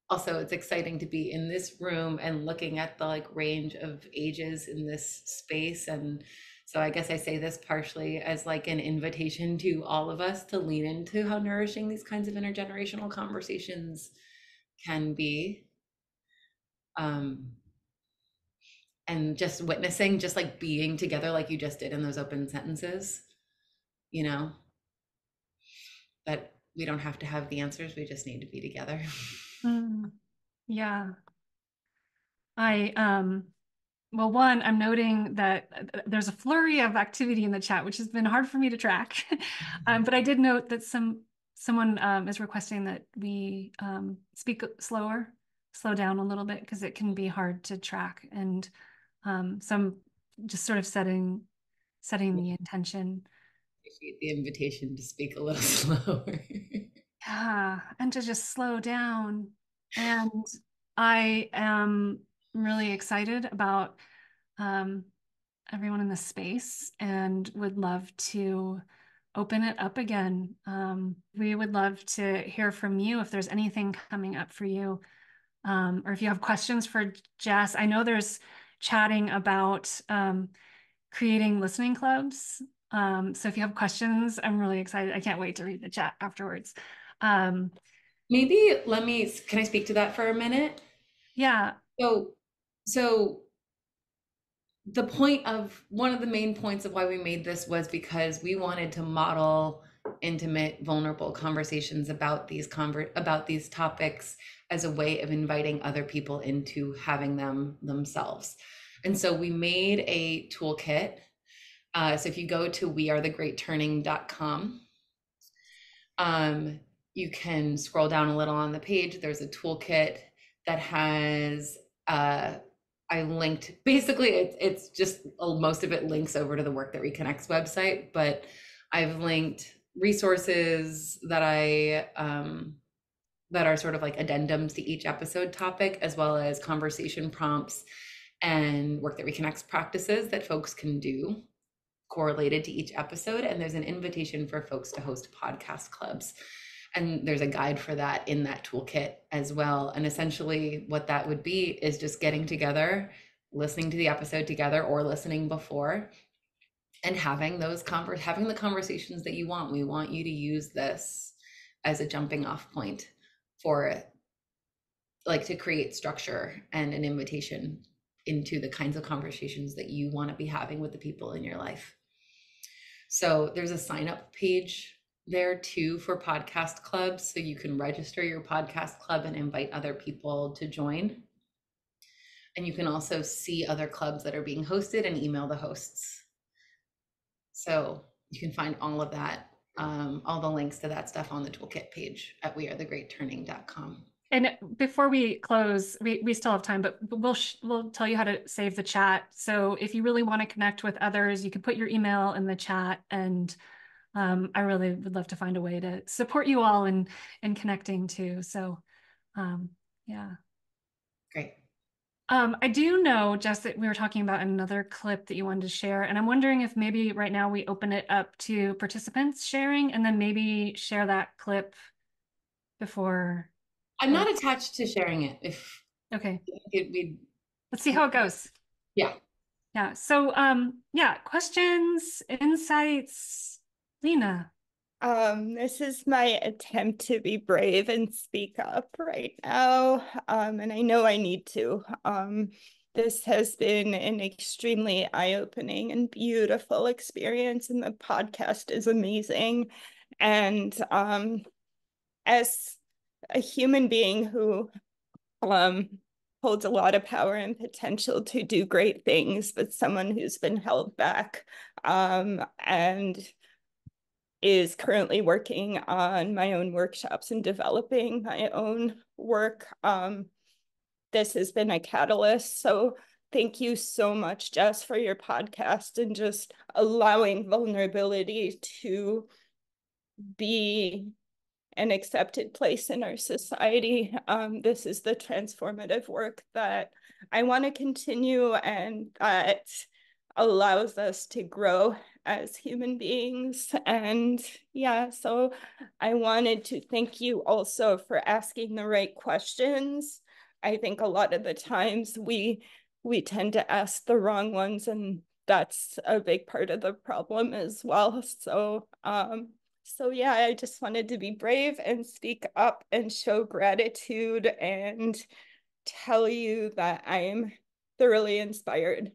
also, it's exciting to be in this room and looking at the like range of ages in this space. And so I guess I say this partially as like an invitation to all of us to lean into how nourishing these kinds of intergenerational conversations can be. And just witnessing, just like being together like you just did in those open sentences, you know, that we don't have to have the answers, we just need to be together. Yeah. Well, one, I'm noting that there's a flurry of activity in the chat, which has been hard for me to track. But I did note that someone is requesting that we speak slow down a little bit, because it can be hard to track. And so I'm just sort of setting the intention. Appreciate the invitation to speak a little slower. Yeah, and to just slow down. And I am really excited about everyone in the space and would love to open it up again. We would love to hear from you if there's anything coming up for you, or if you have questions for Jess. I know there's chatting about creating listening clubs. So if you have questions, I'm really excited. I can't wait to read the chat afterwards. Maybe can I speak to that for a minute? Yeah. So one of the main points of why we made this was because we wanted to model intimate, vulnerable conversations about these topics as a way of inviting other people into having them themselves. And so we made a toolkit. So if you go to wearethegreatturning.com, you can scroll down a little on the page. There's a toolkit that has I linked, basically it's just most of it links over to the Work That Reconnects website, but I've linked resources that that are sort of like addendums to each episode topic, as well as conversation prompts and Work That Reconnects practices that folks can do correlated to each episode. And there's an invitation for folks to host podcast clubs. And there's a guide for that in that toolkit as well. And essentially what that would be is just getting together, listening to the episode together or listening before, and having the conversations that you want. We want you to use this as a jumping off point for it, like to create structure and an invitation into the kinds of conversations that you want to be having with the people in your life. So there's a sign up page there too for podcast clubs. So you can register your podcast club and invite other people to join. And you can also see other clubs that are being hosted and email the hosts. So you can find all of that, all the links to that stuff on the toolkit page at wearethe.greatturning.com. And before we close, we still have time, but we'll tell you how to save the chat. So if you really want to connect with others, you can put your email in the chat, and I really would love to find a way to support you all in connecting too. So yeah. Great. I do know, Jess, that we were talking about another clip that you wanted to share, and I'm wondering if maybe right now we open it up to participants sharing, and then maybe share that clip before. I'm not attached to sharing it. If okay, we'd let's see how it goes. Yeah. Yeah. So yeah, questions, insights, Lena. This is my attempt to be brave and speak up right now. And I know I need to. This has been an extremely eye-opening and beautiful experience, and the podcast is amazing. And as a human being who holds a lot of power and potential to do great things, but someone who's been held back and is currently working on my own workshops and developing my own work. This has been a catalyst. So thank you so much, Jess, for your podcast and just allowing vulnerability to be an accepted place in our society. This is the transformative work that I want to continue, and that allows us to grow as human beings. And yeah, so I wanted to thank you also for asking the right questions. I think a lot of the times we tend to ask the wrong ones, and that's a big part of the problem as well. So yeah, I just wanted to be brave and speak up and show gratitude and tell you that I'm thoroughly inspired.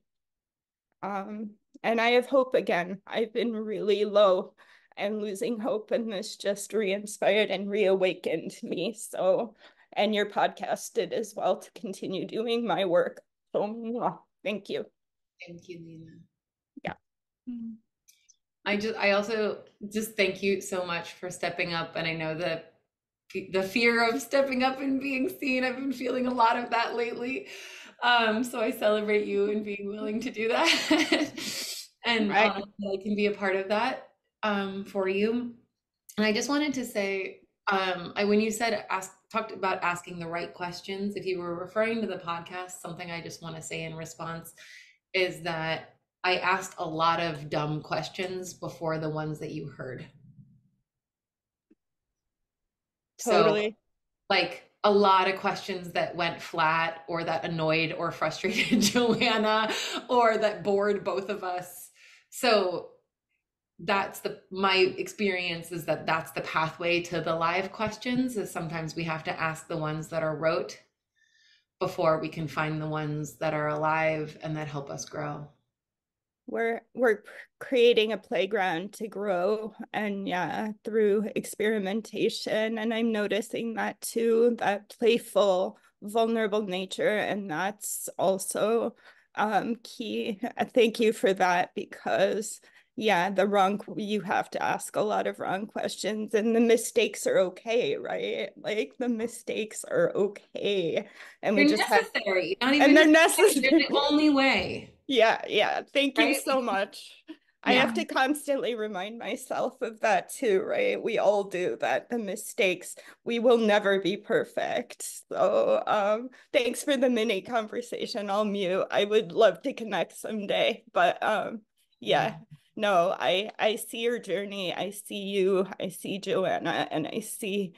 And I have hope again. I've been really low and losing hope, and this just re-inspired and reawakened me. So, and your podcast did as well to continue doing my work. So thank you. Thank you, Lena. Yeah. I also just thank you so much for stepping up. And I know that the fear of stepping up and being seen, I've been feeling a lot of that lately. So I celebrate you and being willing to do that. And Right. I can be a part of that for you. And I just wanted to say, when you said talked about asking the right questions, if you were referring to the podcast, something I just want to say in response is that I asked a lot of dumb questions before the ones that you heard. Totally. So, like a lot of questions that went flat or that annoyed or frustrated Joanna or that bored both of us. So that's my experience is that that's the pathway to the live questions, is sometimes we have to ask the ones that are rote before we can find the ones that are alive and that help us grow. We're creating a playground to grow, and yeah, through experimentation. And I'm noticing that too, that playful, vulnerable nature, and that's also key. Thank you for that, because yeah, you have to ask a lot of wrong questions, and the mistakes are okay, right? Like the mistakes are okay, and They're we just necessary, not even and they're necessary. They're the only way. Yeah. Thank you Right? so much. I have to constantly remind myself of that too, right? We all do that, the mistakes. We will never be perfect. So thanks for the mini conversation. I'll mute. I would love to connect someday. But yeah, no, I see your journey. I see you, I see Joanna, and I see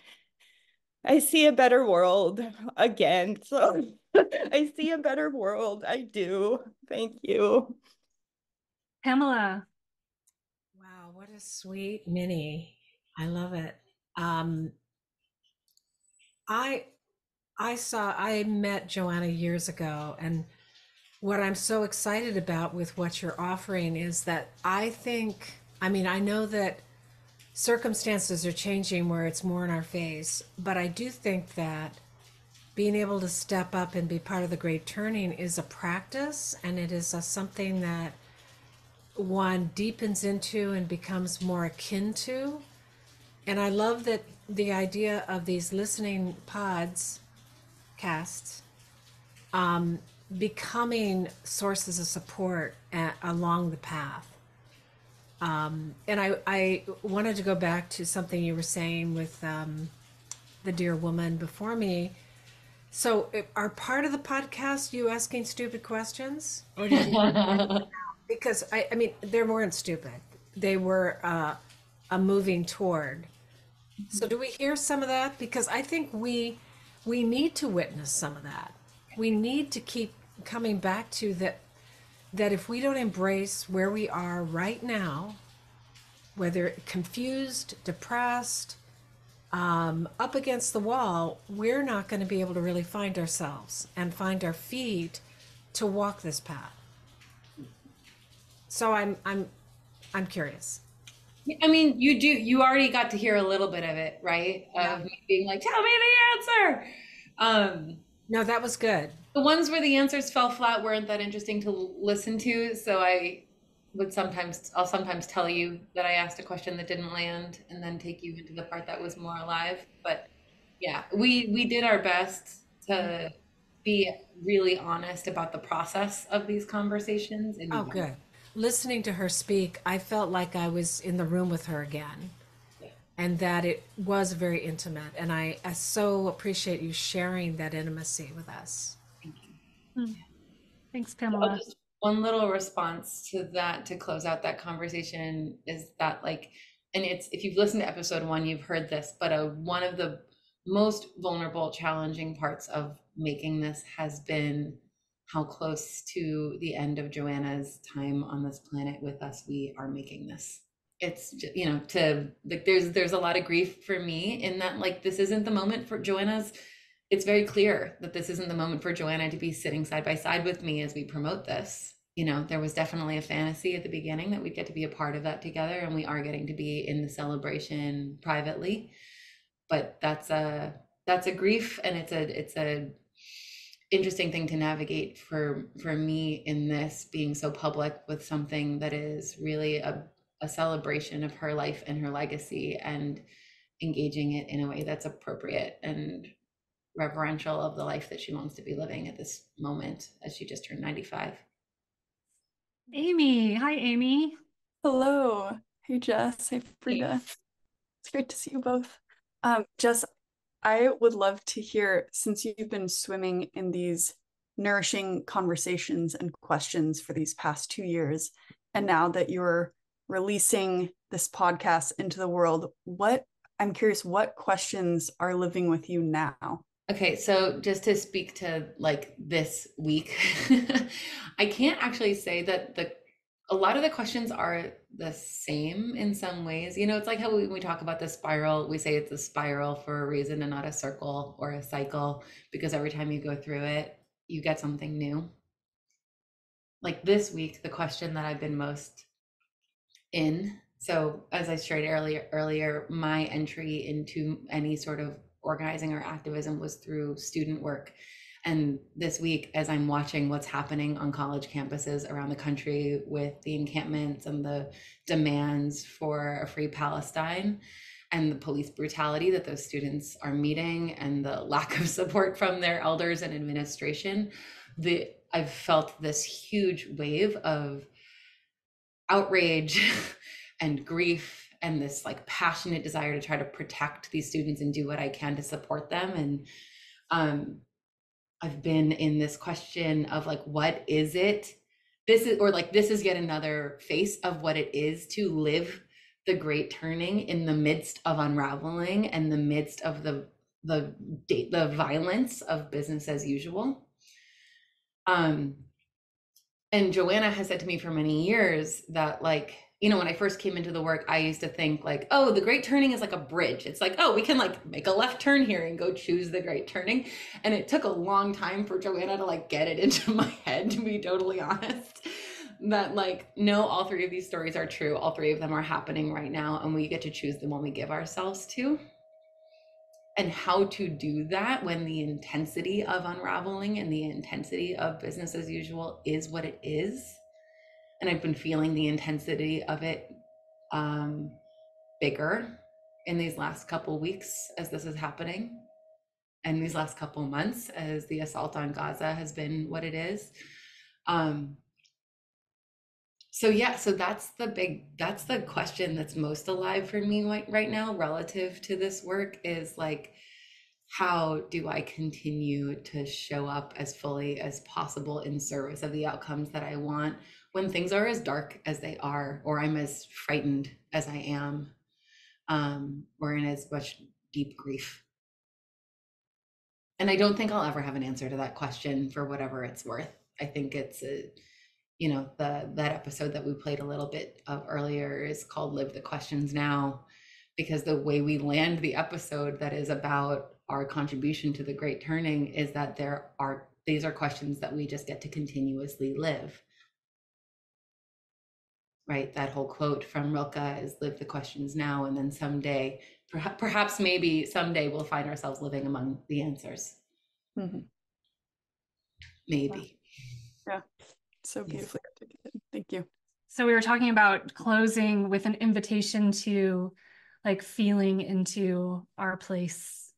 a better world again. So I see a better world. I do. Thank you. Pamela. Wow, what a sweet mini. I love it. I met Joanna years ago, and what I'm so excited about with what you're offering is that I know that circumstances are changing where it's more in our face, but I do think that being able to step up and be part of the great turning is a practice, and it is something that one deepens into and becomes more akin to. And I love that the idea of these listening pods, casts, becoming sources of support along the path. And I wanted to go back to something you were saying with the dear woman before me. So, are part of the podcast you asking stupid questions, or did you? Because I mean, they weren't stupid; they were a moving toward. So, do we hear some of that? Because I think we need to witness some of that. We need to keep coming back to that. That if we don't embrace where we are right now, whether confused, depressed, up against the wall, we're not going to be able to really find ourselves and find our feet to walk this path. So I'm curious. I mean, you already got to hear a little bit of it, right? Yeah. Of me being like, tell me the answer. No, that was good. The ones where the answers fell flat weren't that interesting to listen to, so I'll sometimes tell you that I asked a question that didn't land and then take you into the part that was more alive. But yeah, we did our best to be really honest about the process of these conversations. And Oh, good. Listening to her speak, I felt like I was in the room with her again, and that it was very intimate. And I so appreciate you sharing that intimacy with us. Thank you. Thanks, Pamela. Just one little response to that to close out that conversation is that, like, and it's, if you've listened to episode 1, you've heard this, but one of the most vulnerable, challenging parts of making this has been how close to the end of Joanna's time on this planet with us we are making this. It's just, to like, there's a lot of grief for me in that, like, this isn't the moment for Joanna's. It's very clear that this isn't the moment for Joanna to be sitting side by side with me as we promote this. There was definitely a fantasy at the beginning that we'd get to be a part of that together, and we are getting to be in the celebration privately. But that's a grief, and it's a interesting thing to navigate for me in this being so public with something that is really a celebration of her life and her legacy, and engaging it in a way that's appropriate and reverential of the life that she wants to be living at this moment as she just turned 95. Amy. Hi, Amy. Hello. Hey, Jess. Hey, Frida. It's great to see you both. Jess, I would love to hear, since you've been swimming in these nourishing conversations and questions for these past 2 years, and now that you're releasing this podcast into the world, I'm curious, what questions are living with you now? Okay, so just to speak to, like, this week, I can't actually say that a lot of the questions are the same in some ways. It's like how we talk about the spiral, we say it's a spiral for a reason and not a circle or a cycle, because every time you go through it, you get something new. Like this week, the question that I've been most in, so as I shared earlier, my entry into any sort of organizing or activism was through student work. And this week, as I'm watching what's happening on college campuses around the country with the encampments and the demands for a free Palestine, and the police brutality that those students are meeting, and the lack of support from their elders and administration, I've felt this huge wave of outrage and grief, and this, like, passionate desire to try to protect these students and do what I can to support them. And I've been in this question of, like, what is it? This is yet another face of what it is to live the great turning in the midst of unraveling and the midst of the violence of business as usual. And Joanna has said to me for many years that, like, when I first came into the work, I used to think, like, oh, the great turning is like a bridge. It's like, oh, we can, like, make a left turn here and go choose the great turning. And it took a long time for Joanna to, like, get it into my head, to be totally honest, that, like, no, all 3 of these stories are true. All 3 of them are happening right now, and we get to choose the one we give ourselves to. And how to do that when the intensity of unraveling and the intensity of business as usual is what it is. And I've been feeling the intensity of it bigger in these last couple weeks as this is happening, and these last couple months as the assault on Gaza has been what it is. So yeah, so that's the question that's most alive for me right now relative to this work, is like, how do I continue to show up as fully as possible in service of the outcomes that I want when things are as dark as they are, or I'm as frightened as I am, or in as much deep grief? And I don't think I'll ever have an answer to that question, for whatever it's worth. I think it's that episode that we played a little bit of earlier is called Live the Questions Now, because the way we land the episode that is about our contribution to the Great Turning is that these are questions that we just get to continuously live. Right? That whole quote from Rilke is live the questions now, and then someday, perhaps maybe someday, we'll find ourselves living among the answers. Mm-hmm. Maybe. Yeah. So beautifully articulated. Thank you. So we were talking about closing with an invitation to like feeling into our place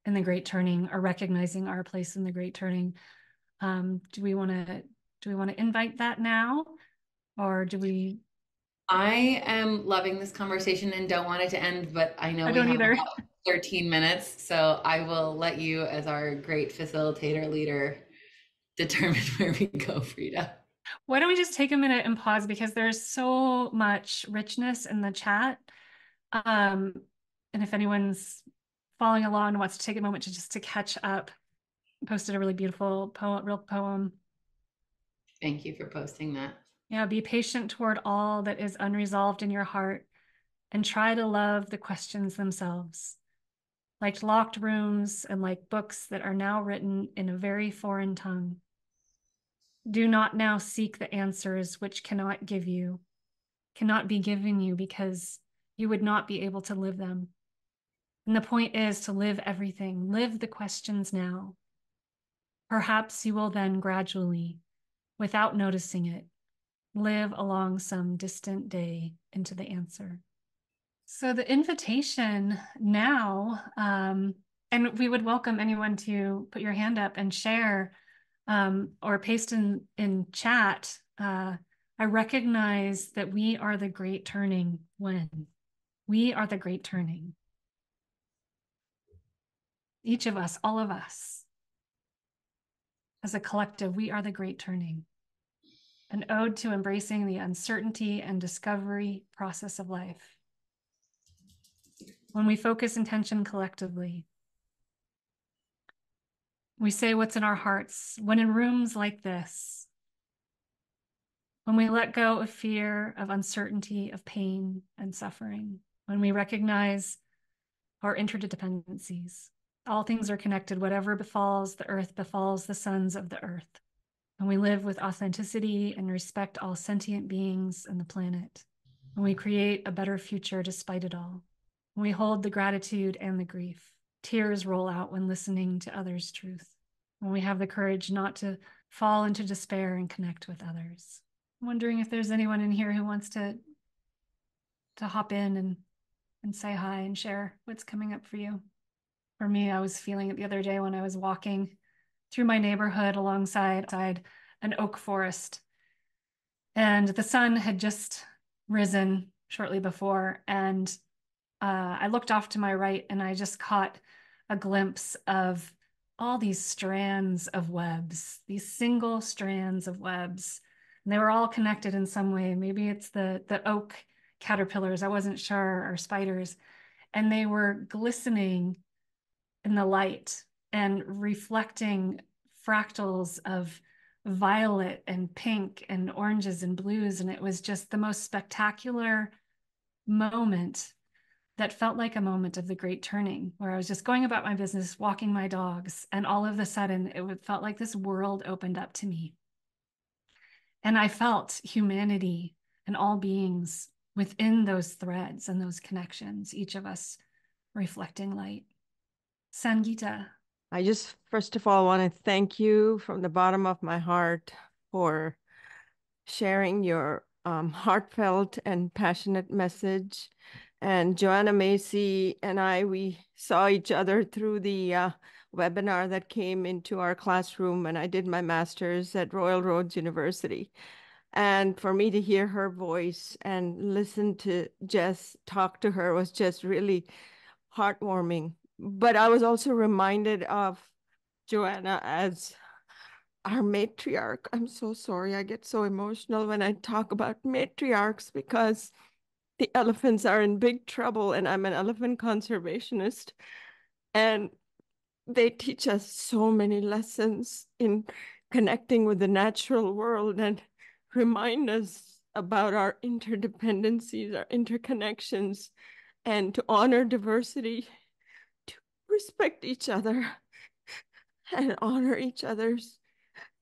in the Great Turning, or recognizing our place in the Great Turning. Do we want to invite that now, or do we? I am loving this conversation and don't want it to end, but I know we have about 13 minutes, so I will let you, as our great facilitator leader, determine where we go, Frida. Why don't we just take a minute and pause, because there's so much richness in the chat. And if anyone's following along and wants to take a moment to catch up, I posted a really beautiful poem. Thank you for posting that. Yeah, be patient toward all that is unresolved in your heart, and try to love the questions themselves, like locked rooms and like books that are now written in a very foreign tongue. Do not now seek the answers which cannot be given you, because you would not be able to live them. And the point is to live everything, live the questions now. Perhaps you will then gradually, without noticing it, live along some distant day into the answer. So the invitation now, and we would welcome anyone to put your hand up and share, or paste in chat. I recognize that we are the Great Turning when we are the Great Turning. Each of us, all of us, as a collective, we are the Great Turning. An ode to embracing the uncertainty and discovery process of life. When we focus intention collectively, we say what's in our hearts. When in rooms like this, when we let go of fear, of uncertainty, of pain and suffering, when we recognize our interdependencies, all things are connected. Whatever befalls the earth befalls the sons of the earth. And we live with authenticity and respect all sentient beings and the planet. And we create a better future despite it all. And we hold the gratitude and the grief. Tears roll out when listening to others' truth. When we have the courage not to fall into despair and connect with others. I'm wondering if there's anyone in here who wants to hop in and say hi and share what's coming up for you. For me, I was feeling it the other day when I was walking through my neighborhood alongside an oak forest. And the sun had just risen shortly before. And I looked off to my right and I just caught a glimpse of all these strands of webs, these single strands of webs. And they were all connected in some way. Maybe it's the oak caterpillars, I wasn't sure, or spiders. And they were glistening in the light and reflecting fractals of violet and pink and oranges and blues. And it was just the most spectacular moment that felt like a moment of the Great Turning, where I was just going about my business, walking my dogs, and all of a sudden it felt like this world opened up to me. And I felt humanity and all beings within those threads and those connections, each of us reflecting light. Sangita. I just, first of all, want to thank you from the bottom of my heart for sharing your heartfelt and passionate message. And Joanna Macy and we saw each other through the webinar that came into our classroom when I did my master's at Royal Roads University. And for me to hear her voice and listen to Jess talk to her was just really heartwarming. But I was also reminded of Joanna as our matriarch. I'm so sorry. I get so emotional when I talk about matriarchs because the elephants are in big trouble, and I'm an elephant conservationist. And they teach us so many lessons in connecting with the natural world and remind us about our interdependencies, our interconnections, and to honor diversity, to respect each other and honor each other's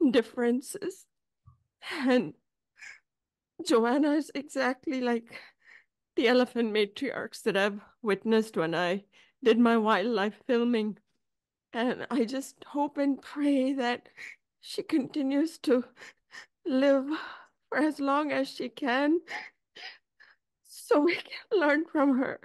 differences. And Joanna is exactly like the elephant matriarchs that I've witnessed when I did my wildlife filming. And I just hope and pray that she continues to live for as long as she can so we can learn from her.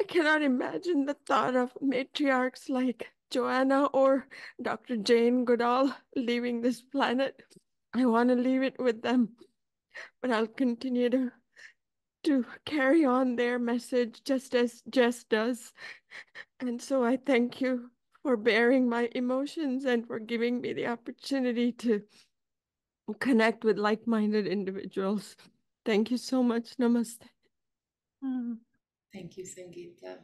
I cannot imagine the thought of matriarchs like Joanna or Dr. Jane Goodall leaving this planet. I want to leave it with them, but I'll continue to carry on their message just as Jess does. And so I thank you for bearing my emotions and for giving me the opportunity to connect with like-minded individuals. Thank you so much. Namaste. Thank you, Sangeeta.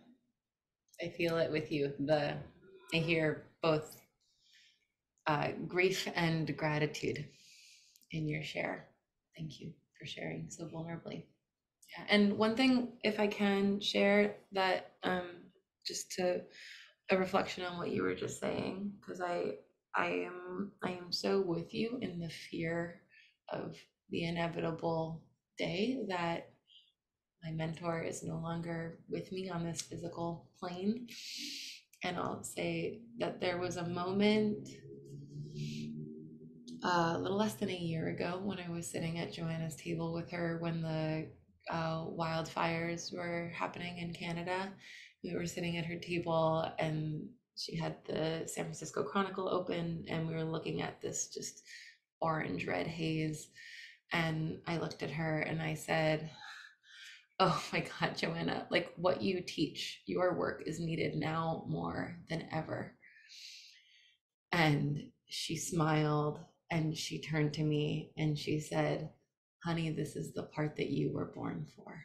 I feel it with you. I hear both grief and gratitude in your share. Thank you for sharing so vulnerably. Yeah. And one thing, if I can share that, just to a reflection on what you were just saying, because I am so with you in the fear of the inevitable day that my mentor is no longer with me on this physical plane. And I'll say that there was a moment a little less than a year ago when I was sitting at Joanna's table with her when the wildfires were happening in Canada. We were sitting at her table and she had the San Francisco Chronicle open and we were looking at this just orange red haze. And I looked at her and I said, "Oh my God, Joanna, like what you teach, your work is needed now more than ever." And she smiled and she turned to me and she said, "Honey, this is the part that you were born for."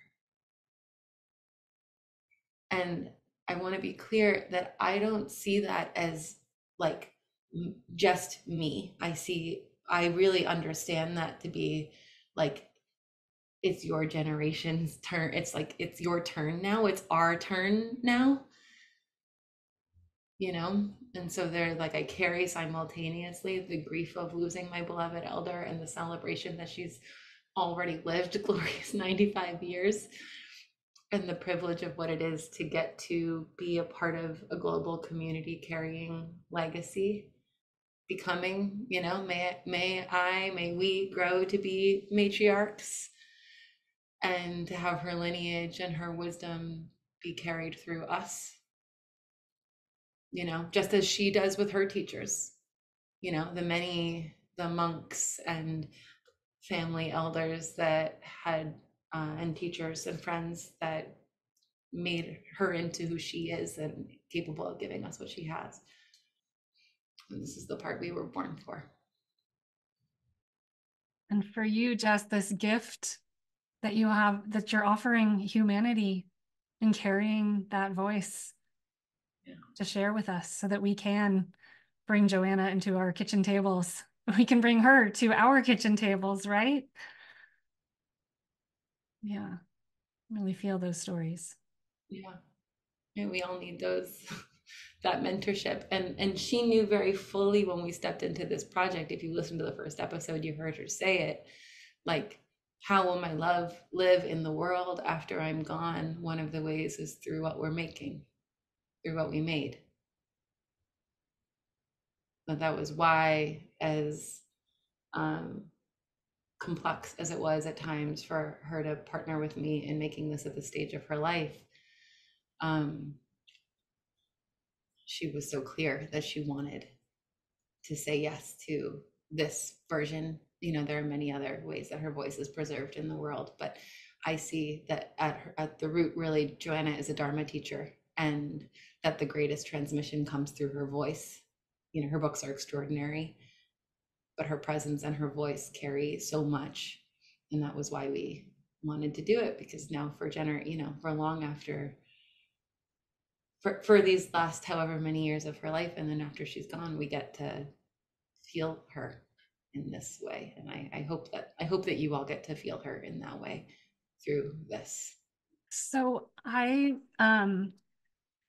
And I want to be clear that I don't see that as like just me. I really understand that to be like, it's your generation's turn. It's like, it's your turn now. It's our turn now, you know? And so they're like, I carry simultaneously the grief of losing my beloved elder and the celebration that she's already lived glorious 95 years. And the privilege of what it is to get to be a part of a global community carrying legacy, becoming, you know, may we grow to be matriarchs and to have her lineage and her wisdom be carried through us, you know, just as she does with her teachers, you know, the monks and family elders that had, and teachers and friends that made her into who she is and capable of giving us what she has. And this is the part we were born for. And for you, Jess, this gift that you have, that you're offering humanity and carrying that voice to share with us so that we can bring Joanna into our kitchen tables. We can bring her to our kitchen tables, right? Yeah, really feel those stories. Yeah. And we all need those, that mentorship. And she knew very fully when we stepped into this project, if you listen to the first episode, you heard her say it, like, how will my love live in the world after I'm gone? One of the ways is through what we're making, through what we made. But that was why, as complex as it was at times for her to partner with me in making this at the stage of her life, she was so clear that she wanted to say yes to this version. You know, there are many other ways that her voice is preserved in the world, but I see that at the root, really, Joanna is a Dharma teacher, and that the greatest transmission comes through her voice. You know, her books are extraordinary, but her presence and her voice carry so much. And that was why we wanted to do it, because now for long after, for these last however many years of her life, and then after she's gone, we get to feel her in this way. And I hope that you all get to feel her in that way through this. So I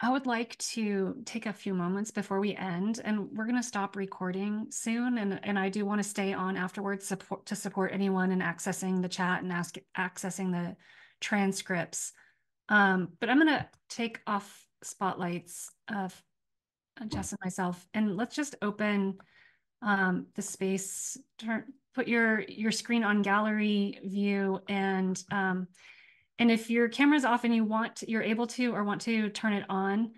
would like to take a few moments before we end, and we're going to stop recording soon. And I do want to stay on afterwards to support anyone in accessing the chat and accessing the transcripts. But I'm going to take off spotlights of Jess and myself, and let's just open the space. Put your screen on gallery view, and if your camera's off and you're able to or want to turn it on,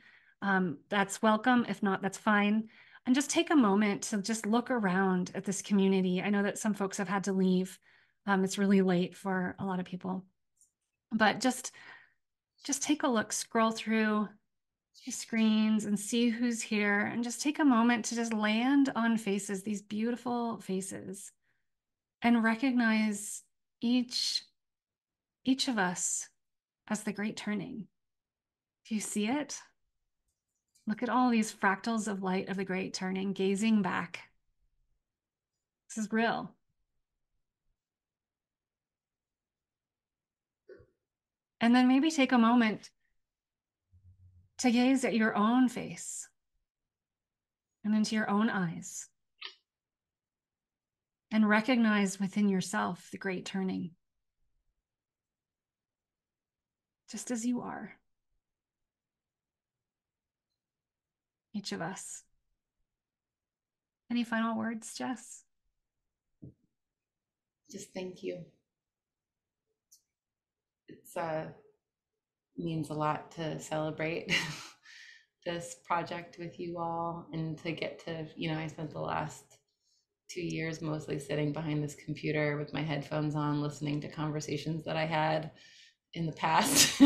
that's welcome. If not, that's fine. And just take a moment to just look around at this community. I know that some folks have had to leave. It's really late for a lot of people, but just take a look, scroll through the screens and see who's here, and just take a moment to just land on faces, these beautiful faces, and recognize each of us as the great turning. Do you see it? Look at all these fractals of light of the great turning, gazing back. This is real. And then maybe take a moment to gaze at your own face and into your own eyes, and recognize within yourself the great turning, just as you are, each of us. Any final words, Jess? Just thank you. It's means a lot to celebrate this project with you all, and to get to, I spent the last 2 years mostly sitting behind this computer with my headphones on, listening to conversations that I had in the past,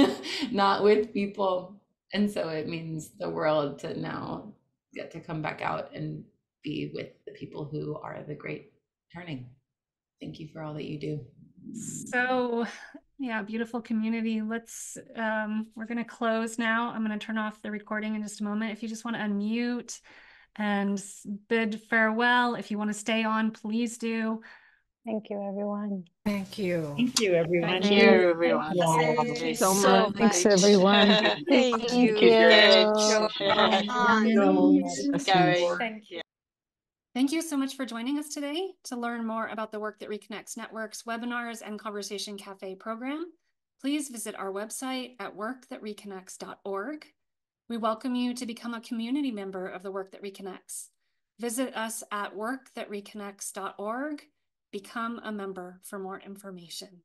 not with people. And so it means the world to now get to come back out and be with the people who are the great turning. Thank you for all that you do. So yeah, beautiful community. We're going to close now. I'm going to turn off the recording in just a moment. If you just want to unmute and bid farewell, if you want to stay on, please do. Thank you, everyone. Thank you. Thank you, everyone. Thank you, everyone. Thank you so much. Thanks, everyone. Thank you. Thank you. Thank you so much for joining us today. To learn more about the Work That Reconnects Network's webinars and Conversation Cafe program, please visit our website at workthatreconnects.org. We welcome you to become a community member of the Work That Reconnects. Visit us at workthatreconnects.org. Become a member for more information.